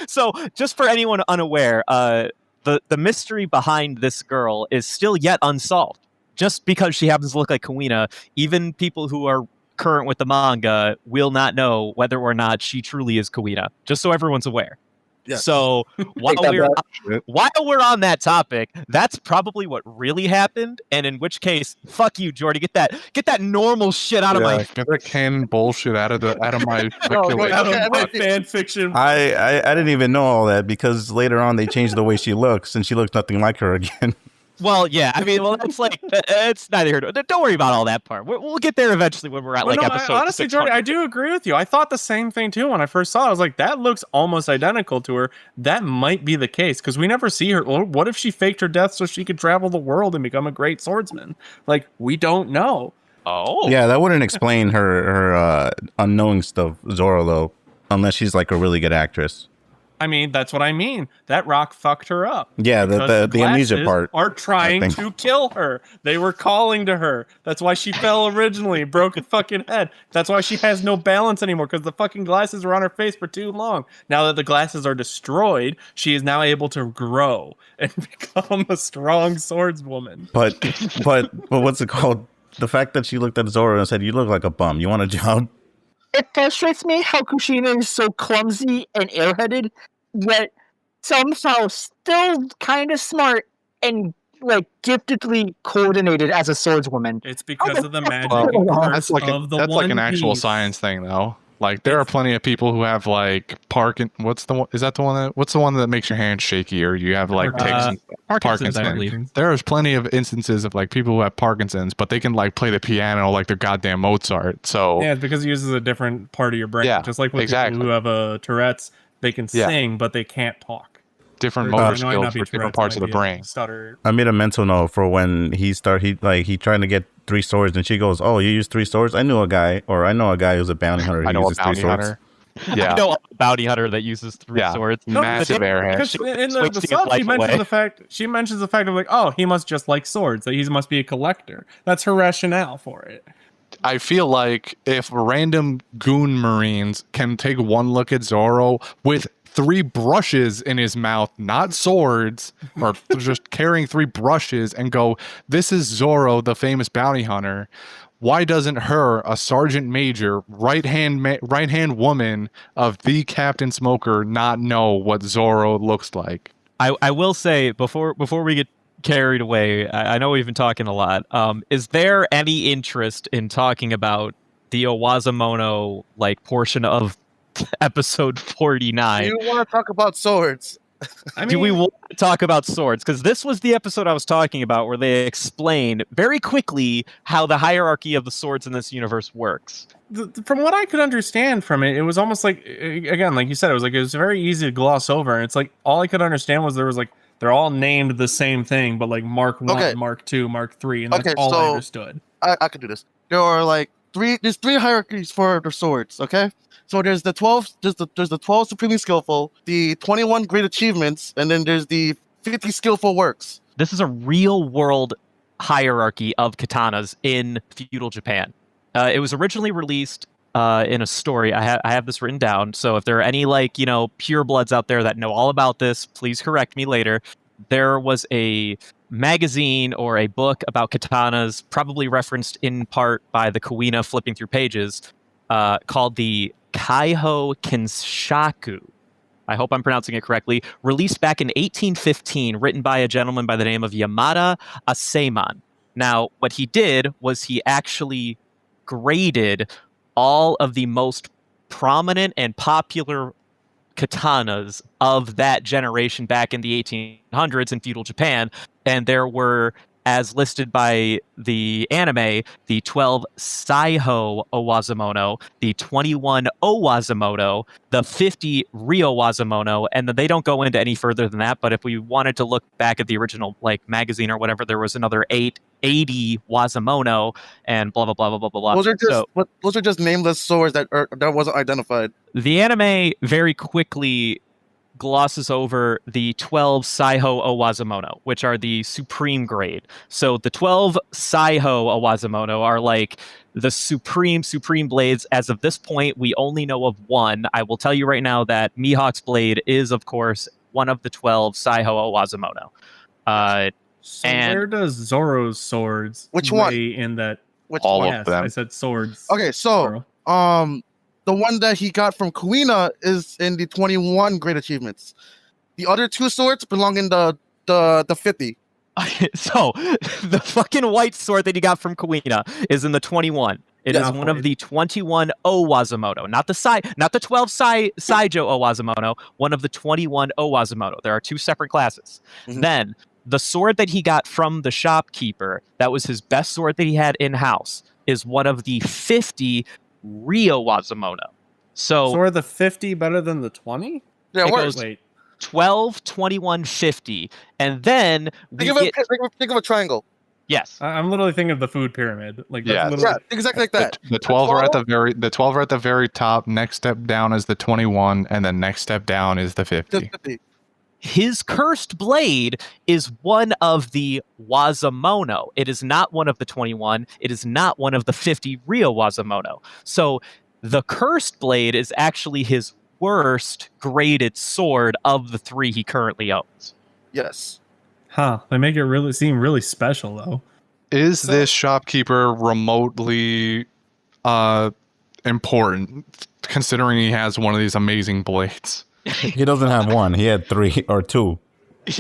[SPEAKER 1] So, just for anyone unaware, the mystery behind this girl is still yet unsolved. Just because she happens to look like Kuina, even people who are current with the manga will not know whether or not she truly is Kuina. Just so everyone's aware.
[SPEAKER 5] Yes.
[SPEAKER 1] So while we're on that topic, that's probably what really happened. And in which case, fuck you, Jordy. Get that normal shit out of my.
[SPEAKER 2] Get the canon bullshit out of my
[SPEAKER 5] wait,
[SPEAKER 4] Out
[SPEAKER 5] okay,
[SPEAKER 4] of my
[SPEAKER 5] wait.
[SPEAKER 4] fan fiction.
[SPEAKER 6] I didn't even know all that because later on they changed the way she looks and she looks nothing like her again.
[SPEAKER 1] Well, yeah. I mean, that's like it's neither here. Don't worry about all that part. We'll get there eventually when we're at
[SPEAKER 4] Well,
[SPEAKER 1] like
[SPEAKER 4] no,
[SPEAKER 1] episode.
[SPEAKER 4] honestly, Jordy,
[SPEAKER 1] 600.
[SPEAKER 4] I do agree with you. I thought the same thing too when I first saw it. I was like, that looks almost identical to her. That might be the case because we never see her. What if she faked her death so she could travel the world and become a great swordsman? Like, we don't know.
[SPEAKER 1] Oh,
[SPEAKER 6] Yeah, that wouldn't explain her unknowing stuff, Zoro, though, unless she's like a really good actress.
[SPEAKER 4] I mean, that's what I mean. That rock fucked her up.
[SPEAKER 6] Yeah,
[SPEAKER 4] Because
[SPEAKER 6] the amnesia
[SPEAKER 4] glasses
[SPEAKER 6] part.
[SPEAKER 4] are trying
[SPEAKER 6] I think.
[SPEAKER 4] to kill her. They were calling to her. That's why she fell originally, broke her fucking head. That's why she has no balance anymore because the fucking glasses were on her face for too long. Now that the glasses are destroyed, she is now able to grow and become a strong swordswoman.
[SPEAKER 6] But what's it called? The fact that she looked at Zoro and said, "You look like a bum. You want a job?"
[SPEAKER 3] It frustrates me how Kushina is so clumsy and airheaded, yet somehow still kind of smart and like giftedly coordinated as a swordswoman.
[SPEAKER 4] It's because of the magic
[SPEAKER 3] Well,
[SPEAKER 4] and curse
[SPEAKER 2] That's like
[SPEAKER 4] of the
[SPEAKER 2] that's like an
[SPEAKER 4] One
[SPEAKER 2] actual
[SPEAKER 4] Piece.
[SPEAKER 2] science thing, though. Like there are plenty of people who have like what's the one? Is that the one that? What's the one that makes your hand shaky, or you have like tics? And,
[SPEAKER 1] Parkinson's, I believe.
[SPEAKER 2] There's plenty of instances of like people who have Parkinson's, but they can like play the piano like they're goddamn Mozart. So
[SPEAKER 4] Yeah, it's because it uses a different part of your brain.
[SPEAKER 2] Yeah,
[SPEAKER 4] Just like with
[SPEAKER 2] exactly.
[SPEAKER 4] people who have Tourette's, they can
[SPEAKER 2] Yeah.
[SPEAKER 4] sing, but they can't talk.
[SPEAKER 2] different
[SPEAKER 4] Or-
[SPEAKER 2] motor
[SPEAKER 4] no, it might
[SPEAKER 2] skills
[SPEAKER 4] not be
[SPEAKER 2] for different
[SPEAKER 4] Tourette's,
[SPEAKER 2] parts
[SPEAKER 4] it
[SPEAKER 2] of the
[SPEAKER 4] might be,
[SPEAKER 2] brain.
[SPEAKER 4] Stutter.
[SPEAKER 6] I made a mental note for when he trying to get 3 swords, and she goes, "Oh, you use 3 swords? I know a guy who's a bounty hunter. Who
[SPEAKER 2] I know a
[SPEAKER 6] uses 3
[SPEAKER 2] bounty
[SPEAKER 6] swords."
[SPEAKER 2] hunter.
[SPEAKER 1] I
[SPEAKER 2] Yeah,
[SPEAKER 1] know a bounty hunter that uses 3
[SPEAKER 2] Yeah.
[SPEAKER 1] swords.
[SPEAKER 2] massive airhead.
[SPEAKER 4] Because in the
[SPEAKER 1] Swings his
[SPEAKER 4] sub,
[SPEAKER 1] life away.
[SPEAKER 4] she mentions the fact of like, oh, he must just like swords. That he must be a collector. That's her rationale for it.
[SPEAKER 2] I feel like if random goon marines can take one look at Zoro with 3 brushes in his mouth, not swords, or just carrying 3 brushes and go, "This is Zoro, the famous bounty hunter." Why doesn't her, a sergeant major, right hand woman of the Captain Smoker, not know what Zoro looks like?
[SPEAKER 1] I will say before we get carried away, I know we've been talking a lot. Is there any interest in talking about the Owazamono like portion of episode 49?
[SPEAKER 5] Do you want to talk about swords?
[SPEAKER 1] Do we want to talk about swords? Because this was the episode I was talking about where they explain very quickly how the hierarchy of the swords in this universe works.
[SPEAKER 4] From what I could understand from it, it was almost like, again, like you said, it was very easy to gloss over. And it's like all I could understand was there was like they're all named the same thing, but like Mark 1,
[SPEAKER 5] Okay.
[SPEAKER 4] Mark 2, Mark 3, and that's
[SPEAKER 5] Okay,
[SPEAKER 4] all I
[SPEAKER 5] so-
[SPEAKER 4] understood.
[SPEAKER 5] I can do this. There are like 3. There's 3 hierarchies for the swords. Okay, so there's the 12. There's the 12 supremely skillful, the 21 great achievements, and then there's the 50 skillful works.
[SPEAKER 1] This is a real world hierarchy of katanas in feudal Japan. It was originally released in a story. I have this written down. So if there are any purebloods out there that know all about this, please correct me later. There was a magazine or a book about katanas, probably referenced in part by the Kuina flipping through pages, called the Kaiho Kenshaku. I hope I'm pronouncing it correctly. Released back in 1815, written by a gentleman by the name of Yamada Aseman. Now, what he did was he actually graded all of the most prominent and popular katanas of that generation back in the 1800s in feudal Japan, and there were, as listed by the anime, the 12 Saiho Owazamono, the 21 Owazamono, the 50 Ryowazamono, and they don't go into any further than that, but if we wanted to look back at the original magazine or whatever, there was another 80 Wazamono, and blah, blah, blah, blah, blah, blah.
[SPEAKER 5] Those are just nameless swords that wasn't identified.
[SPEAKER 1] The anime very quickly glosses over the 12 Saiho Owazamono, which are the supreme grade. So the 12 Saiho Owazamono are like the supreme blades. As of this point, we only know of one. I will tell you right now that Mihawk's blade is, of course, one of the 12 Saiho Owazamono.
[SPEAKER 4] So where does Zoro's swords
[SPEAKER 5] Which one?
[SPEAKER 4] in that?
[SPEAKER 2] All
[SPEAKER 4] Yes,
[SPEAKER 2] of them.
[SPEAKER 4] I said swords.
[SPEAKER 5] Okay, so
[SPEAKER 4] Zoro.
[SPEAKER 5] the one that he got from Kuina is in the 21 great achievements. The other two swords belong in the 50.
[SPEAKER 1] So the fucking white sword that he got from Kuina is in the 21. It is one of the 21 Owazamono, not the 12 Saijo Owazamono, one of the 21 Owazamono. There are two separate classes.
[SPEAKER 5] Mhm.
[SPEAKER 1] Then the sword that he got from the shopkeeper, that was his best sword that he had in-house, is one of the 50 Ryowazamono. So
[SPEAKER 4] are the 50 better than the 20?
[SPEAKER 5] Yeah,
[SPEAKER 1] It
[SPEAKER 5] worse.
[SPEAKER 1] goes 12, 21, 50. And then we get...
[SPEAKER 5] Think of a triangle.
[SPEAKER 1] Yes.
[SPEAKER 4] I'm literally thinking of the food pyramid. Like
[SPEAKER 2] Yeah.
[SPEAKER 4] that's
[SPEAKER 5] Yeah,
[SPEAKER 4] literally
[SPEAKER 5] exactly like that.
[SPEAKER 2] The 12 are at the very top. Next step down is the 21, and then next step down is the 50.
[SPEAKER 5] Just 50.
[SPEAKER 1] His cursed blade is one of the Wazamono. It is not one of the 21. It is not one of the 50 Ryowazamono. So the cursed blade is actually his worst graded sword of the three he currently owns.
[SPEAKER 5] Yes.
[SPEAKER 4] They make it seem really special though.
[SPEAKER 2] Is this shopkeeper remotely important, considering he has one of these amazing blades?
[SPEAKER 6] He doesn't have one. He had 3 or 2.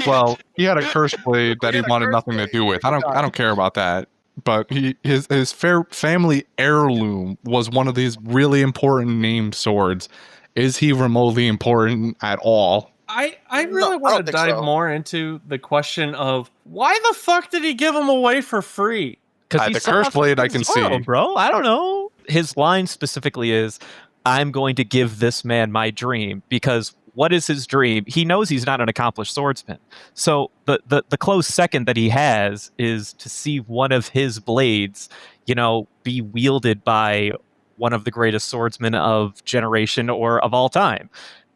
[SPEAKER 2] Well, he had a cursed blade that he wanted nothing to do with. I don't care about that. But his family heirloom was one of these really important named swords. Is he remotely important at all?
[SPEAKER 4] I really want to dive more into the question of why the fuck did he give him away for free?
[SPEAKER 1] Because
[SPEAKER 2] The cursed blade I can see.
[SPEAKER 1] Bro, I don't know. His line specifically is, I'm going to give this man my dream, because what is his dream? He knows he's not an accomplished swordsman. So the close second that he has is to see one of his blades, be wielded by one of the greatest swordsmen of generation or of all time.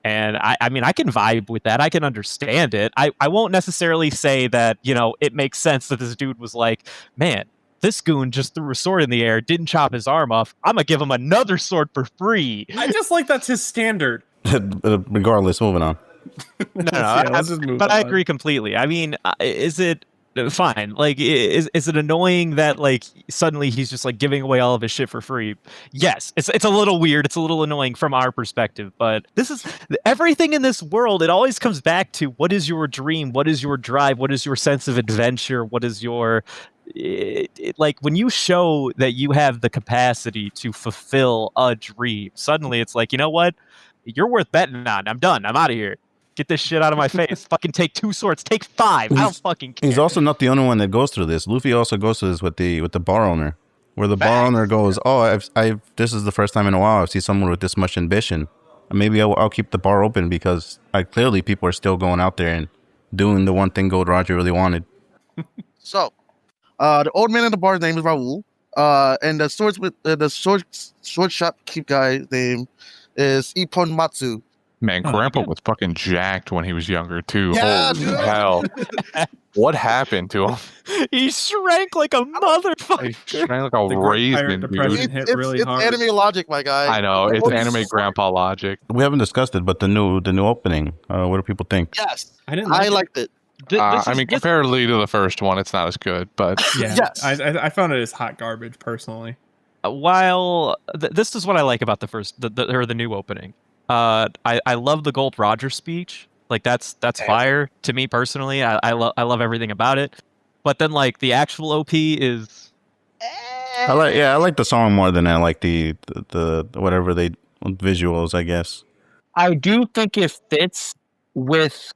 [SPEAKER 1] And I mean, I can vibe with that. I can understand it. I won't necessarily say that, it makes sense that this dude was like, man, this goon just threw a sword in the air, didn't chop his arm off. I'm going to give him another sword for free.
[SPEAKER 4] I just like that's his standard.
[SPEAKER 6] Regardless, moving on.
[SPEAKER 1] No,
[SPEAKER 4] let's just move
[SPEAKER 1] but I
[SPEAKER 4] on.
[SPEAKER 1] agree completely. I mean, is it fine? Like, is it annoying that like suddenly he's just like giving away all of his shit for free? Yes, it's a little weird. It's a little annoying from our perspective. But this is everything in this world. It always comes back to what is your dream? What is your drive? What is your sense of adventure? What is your like when you show that you have the capacity to fulfill a dream, suddenly it's like, you know what? You're worth betting on. I'm done. I'm out of here. Get this shit out of my face. Fucking take 2 swords. Take 5. I don't fucking care.
[SPEAKER 6] He's also not the only one that goes through this. Luffy also goes through this with the bar owner, where the bar owner goes, "Oh, I've this is the first time in a while I've seen someone with this much ambition. Maybe I'll keep the bar open because clearly people are still going out there and doing the one thing Gold Roger really wanted."
[SPEAKER 5] So, the old man in the bar's name is Raul. And the sword shop keep guy's name is Ippon Matsu.
[SPEAKER 2] Man,
[SPEAKER 4] Oh,
[SPEAKER 2] Grandpa
[SPEAKER 4] yeah.
[SPEAKER 2] was fucking jacked when he was younger too.
[SPEAKER 5] Yeah,
[SPEAKER 2] Holy
[SPEAKER 5] dude.
[SPEAKER 2] hell! What happened to him?
[SPEAKER 1] He shrank like a
[SPEAKER 2] He
[SPEAKER 1] motherfucker.
[SPEAKER 2] shrank like a
[SPEAKER 4] The Great Pirate
[SPEAKER 2] raisin,
[SPEAKER 4] Depression.
[SPEAKER 2] dude.
[SPEAKER 4] Hit really
[SPEAKER 5] it's
[SPEAKER 4] hard.
[SPEAKER 5] anime logic, my guy.
[SPEAKER 2] I know it's
[SPEAKER 5] What-
[SPEAKER 2] anime grandpa logic.
[SPEAKER 6] We haven't discussed it, but the new opening. What do people think?
[SPEAKER 5] Yes,
[SPEAKER 4] I didn't.
[SPEAKER 5] I
[SPEAKER 4] Like
[SPEAKER 5] liked it.
[SPEAKER 2] I mean, comparatively to the first one, it's not as good, but
[SPEAKER 4] it. Yeah.
[SPEAKER 5] Yes.
[SPEAKER 4] I found it as hot garbage personally.
[SPEAKER 1] While this is what I like about the new opening. I love the Gold Roger speech. Like that's fire to me personally. I love everything about it. But then like the actual OP is.
[SPEAKER 6] I like the song more than I like the whatever they visuals, I guess.
[SPEAKER 3] I do think it fits with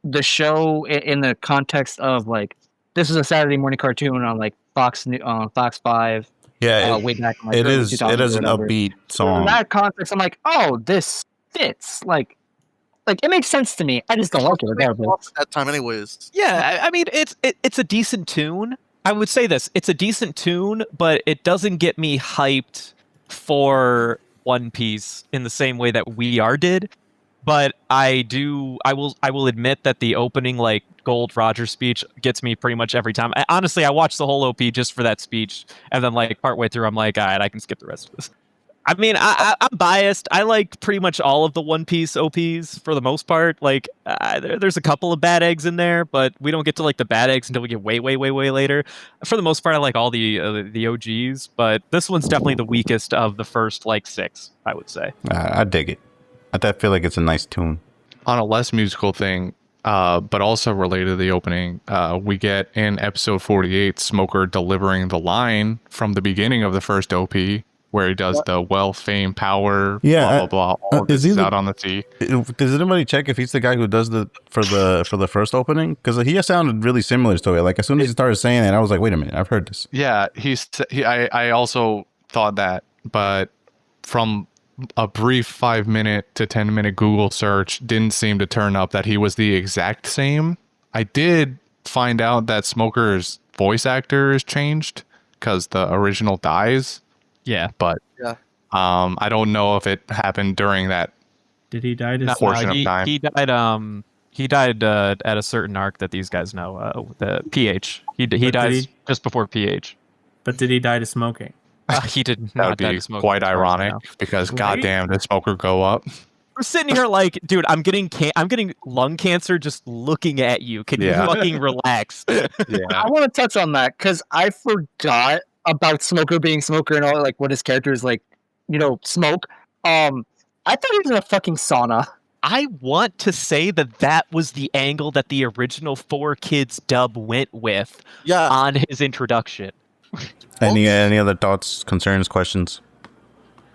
[SPEAKER 3] the show in the context of like this is a Saturday morning cartoon on like Fox 5.
[SPEAKER 6] Yeah,
[SPEAKER 3] Way back in, like,
[SPEAKER 6] it
[SPEAKER 3] early
[SPEAKER 6] is
[SPEAKER 3] 2000s
[SPEAKER 6] it is
[SPEAKER 3] or
[SPEAKER 6] an
[SPEAKER 3] whatever.
[SPEAKER 6] upbeat
[SPEAKER 3] So in
[SPEAKER 6] song.
[SPEAKER 3] that context, I'm like, oh, this fits. Like it makes sense to me. I just don't like it regardless.
[SPEAKER 5] At that time, anyways.
[SPEAKER 1] Yeah, I mean it's a decent tune. I would say this: it's a decent tune, but it doesn't get me hyped for One Piece in the same way that We Are did. But I will admit that the opening like Gold Roger speech gets me pretty much every time. Honestly, I watched the whole OP just for that speech, and then like partway through, I'm like, all right, I can skip the rest of this. I mean, I'm biased. I like pretty much all of the One Piece OPs for the most part. Like, there's a couple of bad eggs in there, but we don't get to like the bad eggs until we get way later. For the most part, I like all the OGs, but this one's definitely the weakest of the first like 6, I would say.
[SPEAKER 6] I dig it. I feel like it's a nice tune.
[SPEAKER 2] on a less musical thing, but also related to the opening, we get in episode 48 Smoker delivering the line from the beginning of the first OP where he does the wealth, fame, power, blah blah blah. All of this is out on the sea.
[SPEAKER 6] Does anybody check if he's the guy who does for the first opening? Because he sounded really similar to it. Like as soon as he started saying it, I was like, wait a minute, I've heard this.
[SPEAKER 2] Yeah, I also thought that, but from a brief 5-minute to 10-minute Google search, didn't seem to turn up that he was the exact same. I did find out that Smoker's voice actor is changed because the original dies.
[SPEAKER 1] Yeah,
[SPEAKER 2] but I don't know if it happened during that.
[SPEAKER 4] Did he die?
[SPEAKER 2] Portion of time.
[SPEAKER 1] He died. He died at a certain arc that these guys know. The PH. He dies just before PH.
[SPEAKER 4] But did he die to smoking?
[SPEAKER 1] He did
[SPEAKER 2] That
[SPEAKER 1] not
[SPEAKER 2] would
[SPEAKER 1] die
[SPEAKER 2] be
[SPEAKER 1] to smoking.
[SPEAKER 2] quite ironic because goddamn, did Smoker go up?
[SPEAKER 1] We're sitting here like, dude, I'm getting lung cancer just looking at you. Can you fucking relax?
[SPEAKER 3] I want to touch on that because I forgot about Smoker being Smoker and all, like what his character is like, smoke. I thought he was in a fucking sauna.
[SPEAKER 1] I want to say that was the angle that the original 4 Kids dub went with on his introduction.
[SPEAKER 6] Any other thoughts, concerns, questions?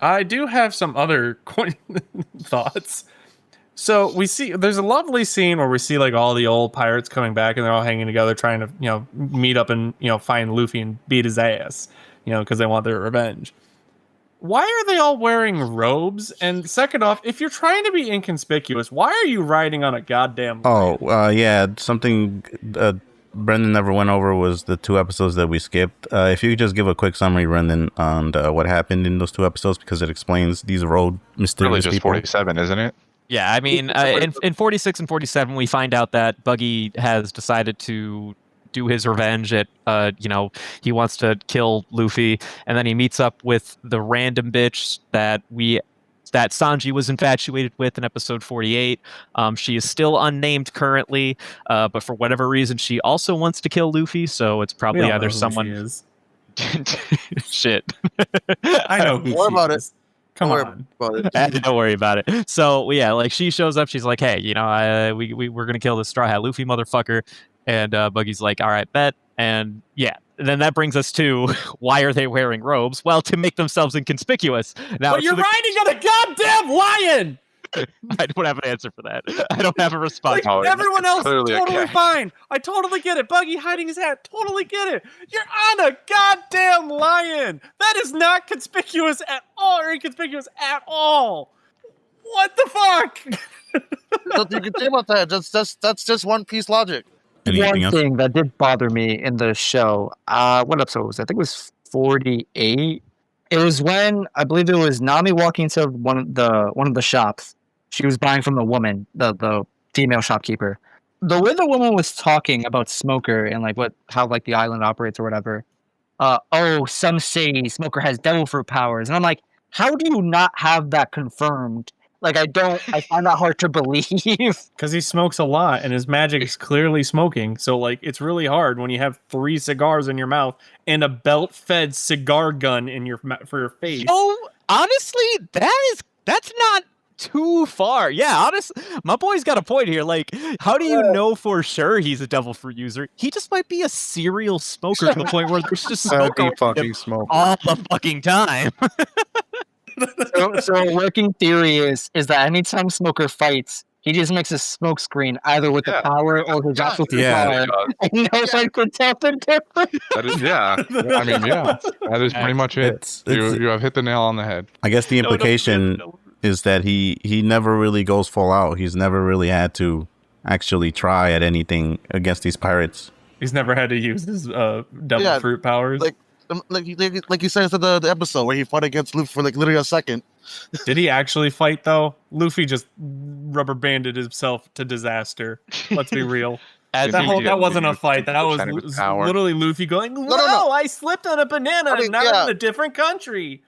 [SPEAKER 4] I do have some other thoughts. So we see there's a lovely scene where we see like all the old pirates coming back and they're all hanging together trying to, meet up and, find Luffy and beat his ass, because they want their revenge. Why are they all wearing robes? And second off, if you're trying to be inconspicuous, why are you riding on a goddamn lion?
[SPEAKER 6] Something Brendan never went over was the 2 episodes that we skipped. If you could just give a quick summary, Brendan, on what happened in those 2 episodes, because it explains these road mysterious
[SPEAKER 2] really just
[SPEAKER 6] people.
[SPEAKER 2] 47, isn't it?
[SPEAKER 1] Yeah, I mean, in 46 and 47, we find out that Buggy has decided to do his revenge at, he wants to kill Luffy, and then he meets up with the random bitch that Sanji was infatuated with in episode 48. She is still unnamed currently, but for whatever reason, she also wants to kill Luffy, so it's probably either someone...
[SPEAKER 4] is.
[SPEAKER 1] Shit.
[SPEAKER 4] I know who
[SPEAKER 5] What
[SPEAKER 4] she
[SPEAKER 5] about
[SPEAKER 4] is.
[SPEAKER 5] it?
[SPEAKER 4] Come
[SPEAKER 5] Don't
[SPEAKER 4] on.
[SPEAKER 5] worry about it.
[SPEAKER 1] Don't worry about it. So yeah, like she shows up. She's like, "Hey, we're gonna kill this Straw Hat Luffy motherfucker," and Buggy's like, "All right, bet." And yeah, then that brings us to why are they wearing robes? Well, to make themselves inconspicuous. Now,
[SPEAKER 4] But you're riding on a goddamn lion.
[SPEAKER 1] I don't have an answer for that. I don't have a response.
[SPEAKER 4] Like, everyone else,
[SPEAKER 2] clearly
[SPEAKER 4] totally
[SPEAKER 2] okay.
[SPEAKER 4] fine. I totally get it. Buggy hiding his hat, totally get it. You're on a goddamn lion. That is not conspicuous at all, or inconspicuous at all. What the fuck?
[SPEAKER 5] Nothing you can say about that. That's just One Piece logic.
[SPEAKER 6] Anything
[SPEAKER 3] One
[SPEAKER 6] else?
[SPEAKER 3] thing that did bother me in the show, what episode was it? I think it was 48. It was when I believe it was Nami walking into one of the shops. she was buying from the woman, the female shopkeeper. The way the woman was talking about Smoker and like how like the island operates or whatever. Some say Smoker has devil fruit powers, and I'm like, how do you not have that confirmed? Like, I find that hard to believe.
[SPEAKER 4] Because he smokes a lot, and his magic is clearly smoking. So, like, it's really hard when you have 3 cigars in your mouth and a belt-fed cigar gun in for your face.
[SPEAKER 1] Oh, honestly, that's not too far. Yeah, honestly, my boy's got a point here. Like, how do you know for sure he's a devil fruit user? He just might be a serial smoker to the point where there's just smoke
[SPEAKER 2] Healthy
[SPEAKER 1] around
[SPEAKER 2] fucking
[SPEAKER 1] him
[SPEAKER 2] smoke.
[SPEAKER 1] all the fucking time.
[SPEAKER 3] So a working theory is that anytime Smoker fights, he just makes a smoke screen either with the power or his actual
[SPEAKER 6] Yeah.
[SPEAKER 3] power, and no one can tell the difference.
[SPEAKER 2] That is, yeah. I mean, yeah. That is pretty much it. You have hit the nail on the head.
[SPEAKER 6] I guess the implication is that he never really goes full out. He's never really had to actually try at anything against these pirates.
[SPEAKER 4] He's never had to use his devil fruit powers.
[SPEAKER 5] Like you said in the episode where he fought against Luffy for like literally a second.
[SPEAKER 4] Did he actually fight though? Luffy just rubber banded himself to disaster. Let's be real. That wasn't a fight. That was literally Luffy going, "Whoa! I slipped on a banana and now I'm in a different country."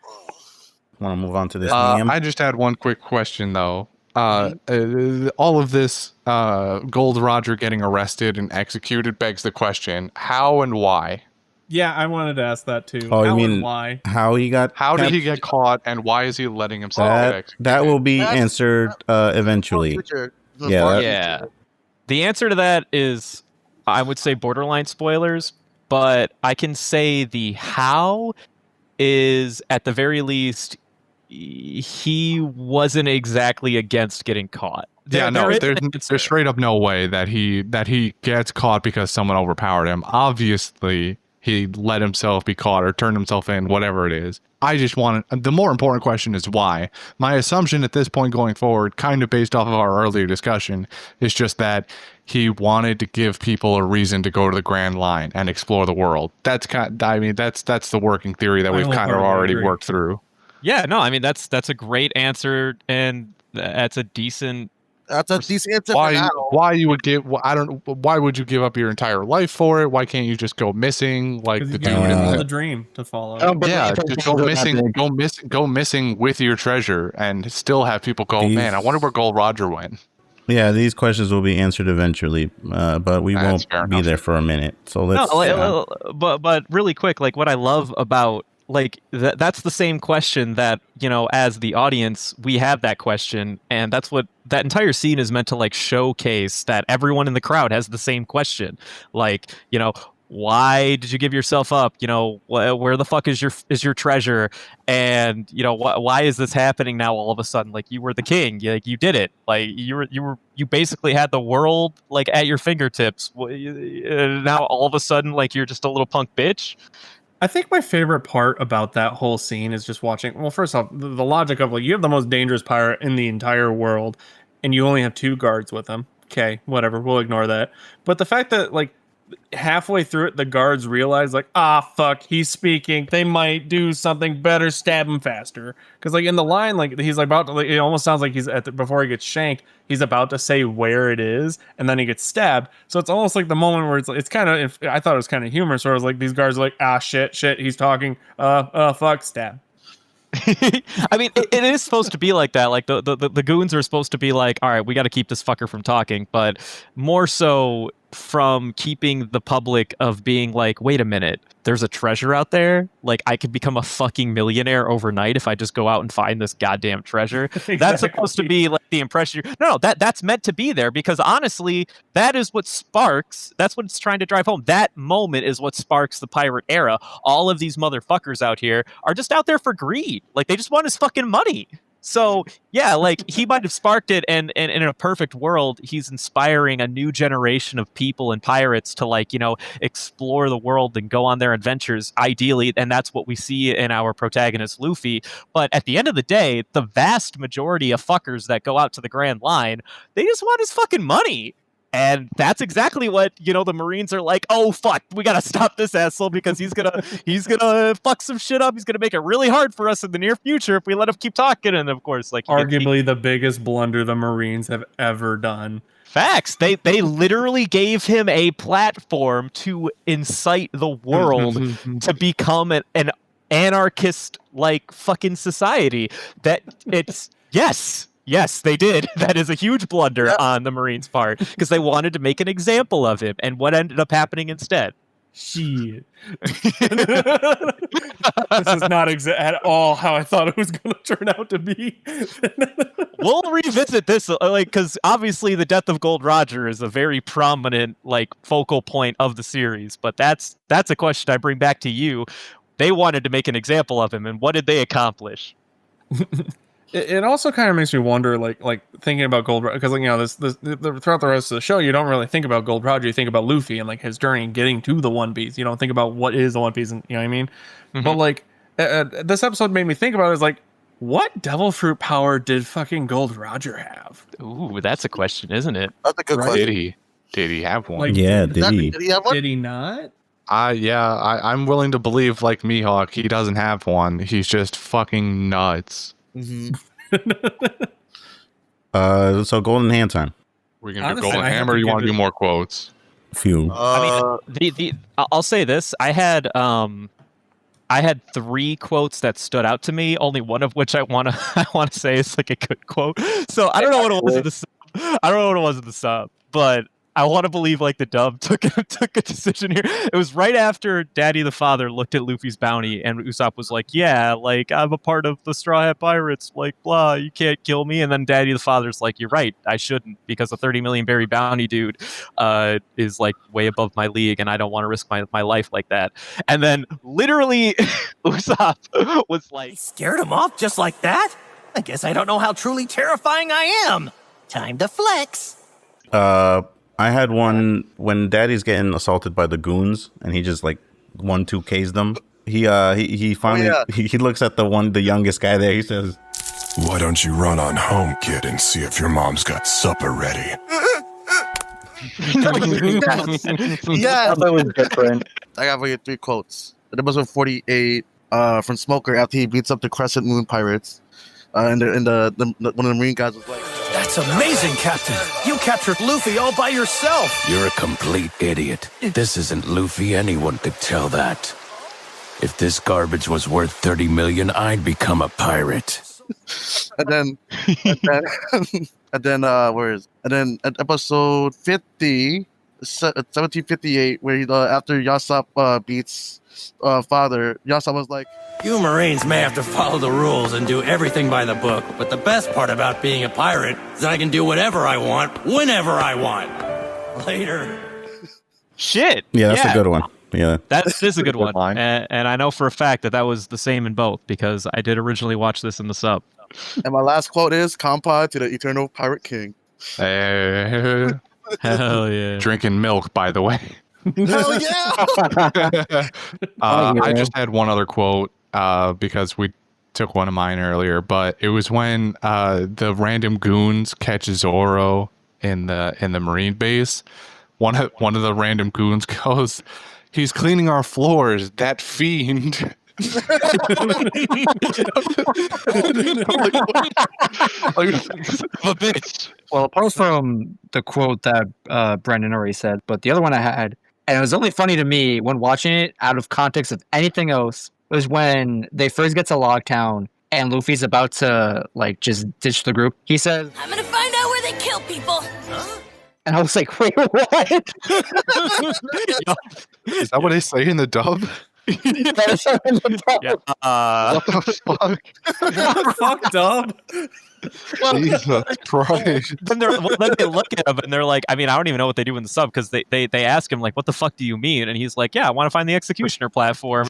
[SPEAKER 6] Want to move on to this?
[SPEAKER 2] I just had one quick question though. All of this Gold Roger getting arrested and executed begs the question: how and why?
[SPEAKER 4] Yeah, I wanted to ask that too.
[SPEAKER 6] Oh,
[SPEAKER 4] how
[SPEAKER 6] you mean
[SPEAKER 4] and why?
[SPEAKER 6] How he got?
[SPEAKER 2] How did he get caught, and why is he letting himself get executed?
[SPEAKER 6] That will be answered eventually.
[SPEAKER 1] Yeah. The answer to that is, I would say, borderline spoilers, but I can say the how is, at the very least, he wasn't exactly against getting caught.
[SPEAKER 2] Yeah, there's straight up no way that he gets caught because someone overpowered him. Obviously, he let himself be caught or turned himself in, whatever it is. I just the more important question is why. My assumption at this point going forward, kind of based off of our earlier discussion, is just that he wanted to give people a reason to go to the Grand Line and explore the world. That's that's the working theory that we've kind of already worked through.
[SPEAKER 1] Yeah, no, I mean that's a great answer, and that's a decent.
[SPEAKER 5] That's a decent answer.
[SPEAKER 2] Why you would give? Why would you give up your entire life for it? Why can't you just go missing like the dude in
[SPEAKER 4] the dream to follow?
[SPEAKER 2] Just go missing with your treasure, and still have people go, man, I wonder where Gold Roger went.
[SPEAKER 6] Yeah, these questions will be answered eventually, but we won't be there for a minute. So let's.
[SPEAKER 1] But really quick, like what I love about. Like that's the same question that, you know, as the audience, we have that question, and that's what that entire scene is meant to like showcase, that everyone in the crowd has the same question. Like, you know, why did you give yourself up? You know, where the fuck is your treasure? And, you know, why is this happening now all of a sudden? Like, you were the king, you did it. Like you basically had the world like at your fingertips. Now all of a sudden, like, you're just a little punk bitch.
[SPEAKER 4] I think my favorite part about that whole scene is just watching. Well, first off, the logic of like, you have the most dangerous pirate in the entire world, and you only have 2 guards with him. Okay, whatever, we'll ignore that. But the fact that like halfway through it, the guards realize like, fuck, he's speaking. They might do something better. Stab him faster. Because like in the line, like he's like about to. Like, it almost sounds like he's before he gets shanked. He's about to say where it is, and then he gets stabbed. So it's almost like the moment where it's kind of. I thought it was kind of humorous. Where it was like these guards are like, shit, he's talking. Fuck, stab.
[SPEAKER 1] I mean, it is supposed to be like that. Like the goons are supposed to be like, all right, we got to keep this fucker from talking, but more so from keeping the public of being like, wait a minute, there's a treasure out there. Like, I could become a fucking millionaire overnight if I just go out and find this goddamn treasure. Exactly. That's supposed to be like the impression. No, that's meant to be there, because honestly, that is what sparks. That's what it's trying to drive home. That moment is what sparks the pirate era. All of these motherfuckers out here are just out there for greed. Like, they just want his fucking money. So, yeah, like, he might have sparked it, and in a perfect world, he's inspiring a new generation of people and pirates to, like, you know, explore the world and go on their adventures, ideally, and that's what we see in our protagonist, Luffy. But at the end of the day, the vast majority of fuckers that go out to the Grand Line, they just want his fucking money. And that's exactly what, the Marines are like, oh fuck, we gotta stop this asshole because he's gonna fuck some shit up. He's gonna make it really hard for us in the near future if we let him keep talking. And of course, like
[SPEAKER 4] Arguably the biggest blunder the Marines have ever done.
[SPEAKER 1] facts. They literally gave him a platform to incite the world to become an anarchist like fucking society. That it's Yes, they did. That is a huge blunder on the Marines' part because they wanted to make an example of him. And what ended up happening instead?
[SPEAKER 4] Shit. This is not at all how I thought it was going to turn out to be.
[SPEAKER 1] We'll revisit this, because obviously the death of Gold Roger is a very prominent, focal point of the series. But that's a question I bring back to you. They wanted to make an example of him, and what did they accomplish?
[SPEAKER 4] It also kind of makes me wonder, thinking about Gold Roger, because throughout the rest of the show, you don't really think about Gold Roger. You think about Luffy and his journey getting to the One Piece. You don't think about what is the One Piece, and you know what I mean. But this episode made me think about it as what devil fruit power did fucking Gold Roger have?
[SPEAKER 1] Ooh, that's a question, isn't it?
[SPEAKER 5] That's a good question.
[SPEAKER 2] Did he have one?
[SPEAKER 6] Yeah, did he?
[SPEAKER 5] Did he have one?
[SPEAKER 4] Did he not?
[SPEAKER 2] I'm willing to believe, like Mihawk, he doesn't have one. He's just fucking nuts.
[SPEAKER 5] Mm-hmm.
[SPEAKER 6] So golden hand time.
[SPEAKER 2] We're gonna
[SPEAKER 4] Honestly,
[SPEAKER 2] do golden
[SPEAKER 4] I have
[SPEAKER 2] hammer.
[SPEAKER 4] to
[SPEAKER 2] You want to
[SPEAKER 4] give
[SPEAKER 2] do more quotes?
[SPEAKER 6] Few.
[SPEAKER 1] I mean, I'll say this: I had 3 quotes that stood out to me. Only one of which I want to say is a good quote. So I don't know what it was in the sub. I don't know what it was in the sub, but I want to believe the dub took a decision here. It was right after Daddy the Father looked at Luffy's bounty, and Usopp was like, "Yeah, I'm a part of the Straw Hat Pirates. Blah, you can't kill me." And then Daddy the Father's like, "You're right, I shouldn't, because a 30 million berry bounty dude is way above my league, and I don't want to risk my life like that." And then literally, Usopp was like,
[SPEAKER 9] Scared him off just like that? I guess I don't know how truly terrifying I am. Time to flex.
[SPEAKER 6] I had one when Daddy's getting assaulted by the goons, and he just 1-2 Ks them. He finally he looks at the youngest guy there. He says,
[SPEAKER 10] "Why don't you run on home, kid, and see if your mom's got supper ready?"
[SPEAKER 3] Yeah, that was different.
[SPEAKER 5] I got 3 quotes. The number 48 from Smoker after he beats up the Crescent Moon pirates. And one of the Marine guys was like,
[SPEAKER 9] That's amazing, Captain. You captured Luffy all by yourself.
[SPEAKER 8] You're a complete idiot. This isn't Luffy. Anyone could tell that. If this garbage was worth 30 million, I'd become a pirate.
[SPEAKER 5] and then at episode 50, 1758, where after Yasopp beats father, Yasopp was like,
[SPEAKER 9] You Marines may have to follow the rules and do everything by the book, but the best part about being a pirate is that I can do whatever I want, whenever I want. Later.
[SPEAKER 1] "Shit."
[SPEAKER 6] "Yeah, that's a good one." Yeah,
[SPEAKER 1] That is a good one,
[SPEAKER 2] line.
[SPEAKER 1] and I know for a fact that was the same in both because I did originally watch this in the sub.
[SPEAKER 5] and my last quote is, "Kampai to the Eternal Pirate King."
[SPEAKER 2] Hey,
[SPEAKER 1] Hell yeah!
[SPEAKER 2] drinking milk, by the way.
[SPEAKER 5] Hell yeah!
[SPEAKER 2] I just had one other quote because we took one of mine earlier, but it was when the random goons catch Zoro in the Marine base. One of the random goons goes, "He's cleaning our floors, that fiend."
[SPEAKER 7] A bitch.
[SPEAKER 3] Well, apart from the quote that Brendan already said, but the other one I had, and it was only funny to me when watching it out of context of anything else, was when they first get to Loguetown and Luffy's about to just ditch the group. He says,
[SPEAKER 11] I'm gonna find out where they kill people.
[SPEAKER 3] and I was like, wait, what?
[SPEAKER 2] Is that what they say in the dub?
[SPEAKER 3] That is in the book.
[SPEAKER 2] What the fuck?
[SPEAKER 4] Fucked up.
[SPEAKER 2] Jesus Christ.
[SPEAKER 1] Then they look at him and they're like, I mean, I don't even know what they do in the sub because they ask him what the fuck do you mean? And he's like, yeah, I want to find the executioner platform.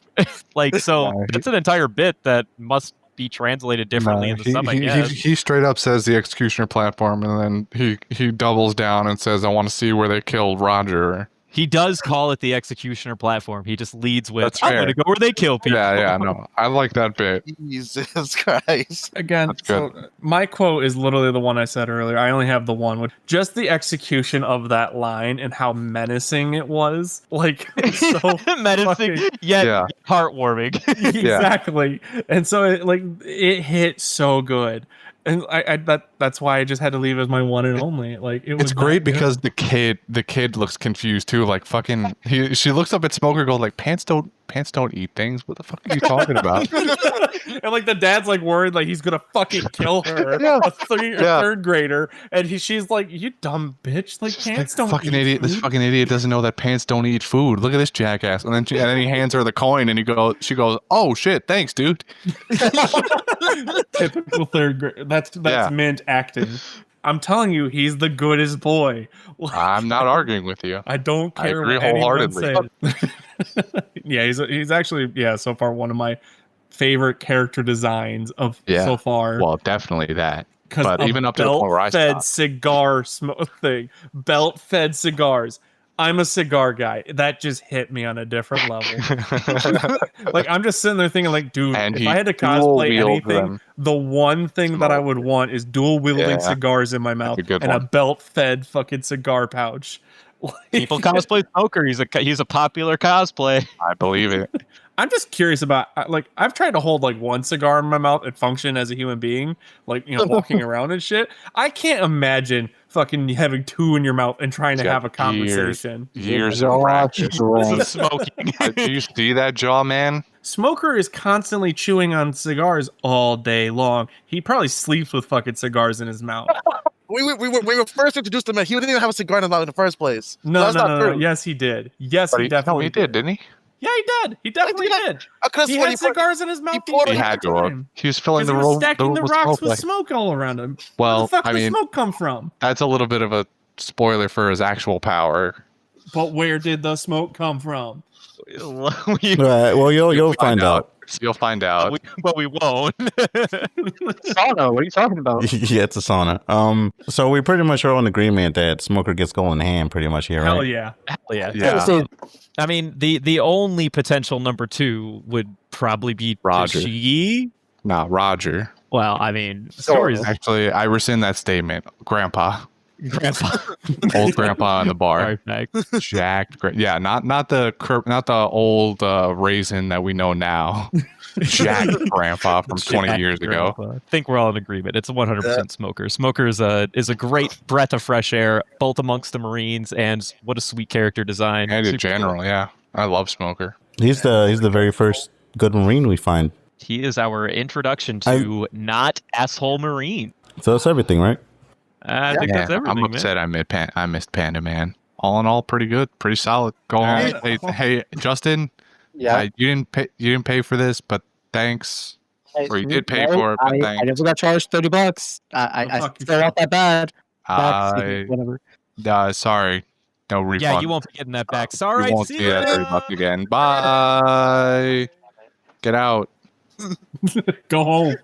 [SPEAKER 1] So it's an entire bit that must be translated differently in the sub, I guess.
[SPEAKER 2] He straight up says the executioner platform, and then he doubles down and says, "I want to see where they killed Roger."
[SPEAKER 1] He does call it the executioner platform. He just leads with,
[SPEAKER 2] That's
[SPEAKER 1] I'm
[SPEAKER 2] fair.
[SPEAKER 1] going to go where they kill people.
[SPEAKER 2] Yeah, no. I like that bit.
[SPEAKER 5] Jesus Christ.
[SPEAKER 4] Again,
[SPEAKER 2] That's
[SPEAKER 4] so my quote is literally the one I said earlier. I only have the one with just the execution of that line and how menacing it was. Like, it's so
[SPEAKER 1] menacing,
[SPEAKER 4] fucking-
[SPEAKER 1] yet heartwarming.
[SPEAKER 4] Exactly. And so it hit so good. And that's why I just had to leave as my one and only. Like
[SPEAKER 2] It's great because the kid looks confused too. Like fucking, she looks up at Smoker, goes like, "Pants don't eat things. What the fuck are you talking about?"
[SPEAKER 4] And like the dad's like worried like he's gonna fucking kill her, a third grader, and she's like, "You dumb bitch! Like pants don't
[SPEAKER 2] fucking
[SPEAKER 4] eat
[SPEAKER 2] idiot.
[SPEAKER 4] food."
[SPEAKER 2] This fucking idiot doesn't know that pants don't eat food. Look at this jackass. And then he hands her the coin, and she goes, "Oh shit, thanks, dude."
[SPEAKER 4] Typical third grade. That's mint acting. I'm telling you, he's the goodest boy.
[SPEAKER 2] I'm not arguing with you.
[SPEAKER 4] I don't care.
[SPEAKER 2] I agree
[SPEAKER 4] what anyone
[SPEAKER 2] wholeheartedly.
[SPEAKER 4] says. Yeah, he's actually so far one of my favorite character designs of so far.
[SPEAKER 2] Well, definitely that.
[SPEAKER 4] Because
[SPEAKER 2] But even up to the point where I
[SPEAKER 4] belt-fed
[SPEAKER 2] stopped.
[SPEAKER 4] cigar thing, belt-fed cigars. I'm a cigar guy. That just hit me on a different level. Like I'm just sitting there thinking, like, dude,
[SPEAKER 2] And
[SPEAKER 4] if I had to cosplay anything, the one thing that I would want is dual wielding cigars in my mouth and a belt-fed fucking cigar pouch.
[SPEAKER 1] People cosplay Smoker. He's a popular cosplay.
[SPEAKER 2] I believe it.
[SPEAKER 4] I'm just curious about I've tried to hold like one cigar in my mouth and function as a human being, like walking around and shit. I can't imagine fucking having two in your mouth and trying to have a conversation.
[SPEAKER 2] Years of practice.
[SPEAKER 1] Smoking.
[SPEAKER 2] Do you see that jaw, man?
[SPEAKER 4] Smoker is constantly chewing on cigars all day long. He probably sleeps with fucking cigars in his mouth.
[SPEAKER 5] We were first introduced to him. He didn't even have a cigar in his mouth in the first place.
[SPEAKER 4] No.
[SPEAKER 5] True.
[SPEAKER 4] Yes, he did. Yes,
[SPEAKER 2] But
[SPEAKER 4] he definitely
[SPEAKER 2] did, didn't he?
[SPEAKER 4] Yeah, he did. He definitely did.
[SPEAKER 5] He
[SPEAKER 4] He had cigars in his mouth.
[SPEAKER 2] He had to have. He was filling the
[SPEAKER 4] room.
[SPEAKER 2] room.
[SPEAKER 4] Stacking the rocks with
[SPEAKER 2] like,
[SPEAKER 4] smoke all around him.
[SPEAKER 2] well,
[SPEAKER 4] Where the fuck
[SPEAKER 2] I
[SPEAKER 4] does
[SPEAKER 2] mean,
[SPEAKER 4] smoke come from?
[SPEAKER 2] That's a little bit of a spoiler for his actual power.
[SPEAKER 4] But where did the smoke come from?
[SPEAKER 6] Well, you'll find out.
[SPEAKER 2] You'll find out.
[SPEAKER 1] But we won't.
[SPEAKER 3] Sauna, what are you talking about?
[SPEAKER 6] Yeah, it's a sauna. So we pretty much are on agreement that Smoker gets going hand pretty much here, right?
[SPEAKER 4] Hell yeah.
[SPEAKER 2] Yeah.
[SPEAKER 1] I mean, the only potential number 2 would probably be
[SPEAKER 2] Roger.
[SPEAKER 1] Tashigi.
[SPEAKER 2] Nah, Roger.
[SPEAKER 1] Well, I mean, stories.
[SPEAKER 2] Actually, I rescind that statement. Grandpa.
[SPEAKER 1] Grandpa.
[SPEAKER 2] Old grandpa in the bar.
[SPEAKER 1] Right,
[SPEAKER 2] Jacked. Yeah, not the old raisin that we know now. Jacked grandpa from 20 years ago.
[SPEAKER 1] I think we're all in agreement. It's 100% Smoker. Smoker is a great breath of fresh air, both amongst the Marines, and what a sweet character design.
[SPEAKER 2] And in
[SPEAKER 1] Super
[SPEAKER 2] general,
[SPEAKER 1] cool.
[SPEAKER 2] yeah. I love Smoker.
[SPEAKER 6] He's the very first good Marine we find.
[SPEAKER 1] He is our introduction to not asshole Marine.
[SPEAKER 6] So that's everything, right?
[SPEAKER 1] I think that's everything.
[SPEAKER 2] I'm upset I missed Panda Man. All in all, pretty good, pretty solid. Go on. Hey, Justin.
[SPEAKER 3] Yeah.
[SPEAKER 2] You didn't pay for this, but thanks. Or you did pay for it, but
[SPEAKER 3] I
[SPEAKER 2] thanks.
[SPEAKER 3] never got charged $30. I still not that bad. Whatever.
[SPEAKER 2] Sorry. No refund.
[SPEAKER 1] Yeah, you won't be getting that back. Sorry.
[SPEAKER 2] You won't see that $30 again. Bye. Get out.
[SPEAKER 4] Go home.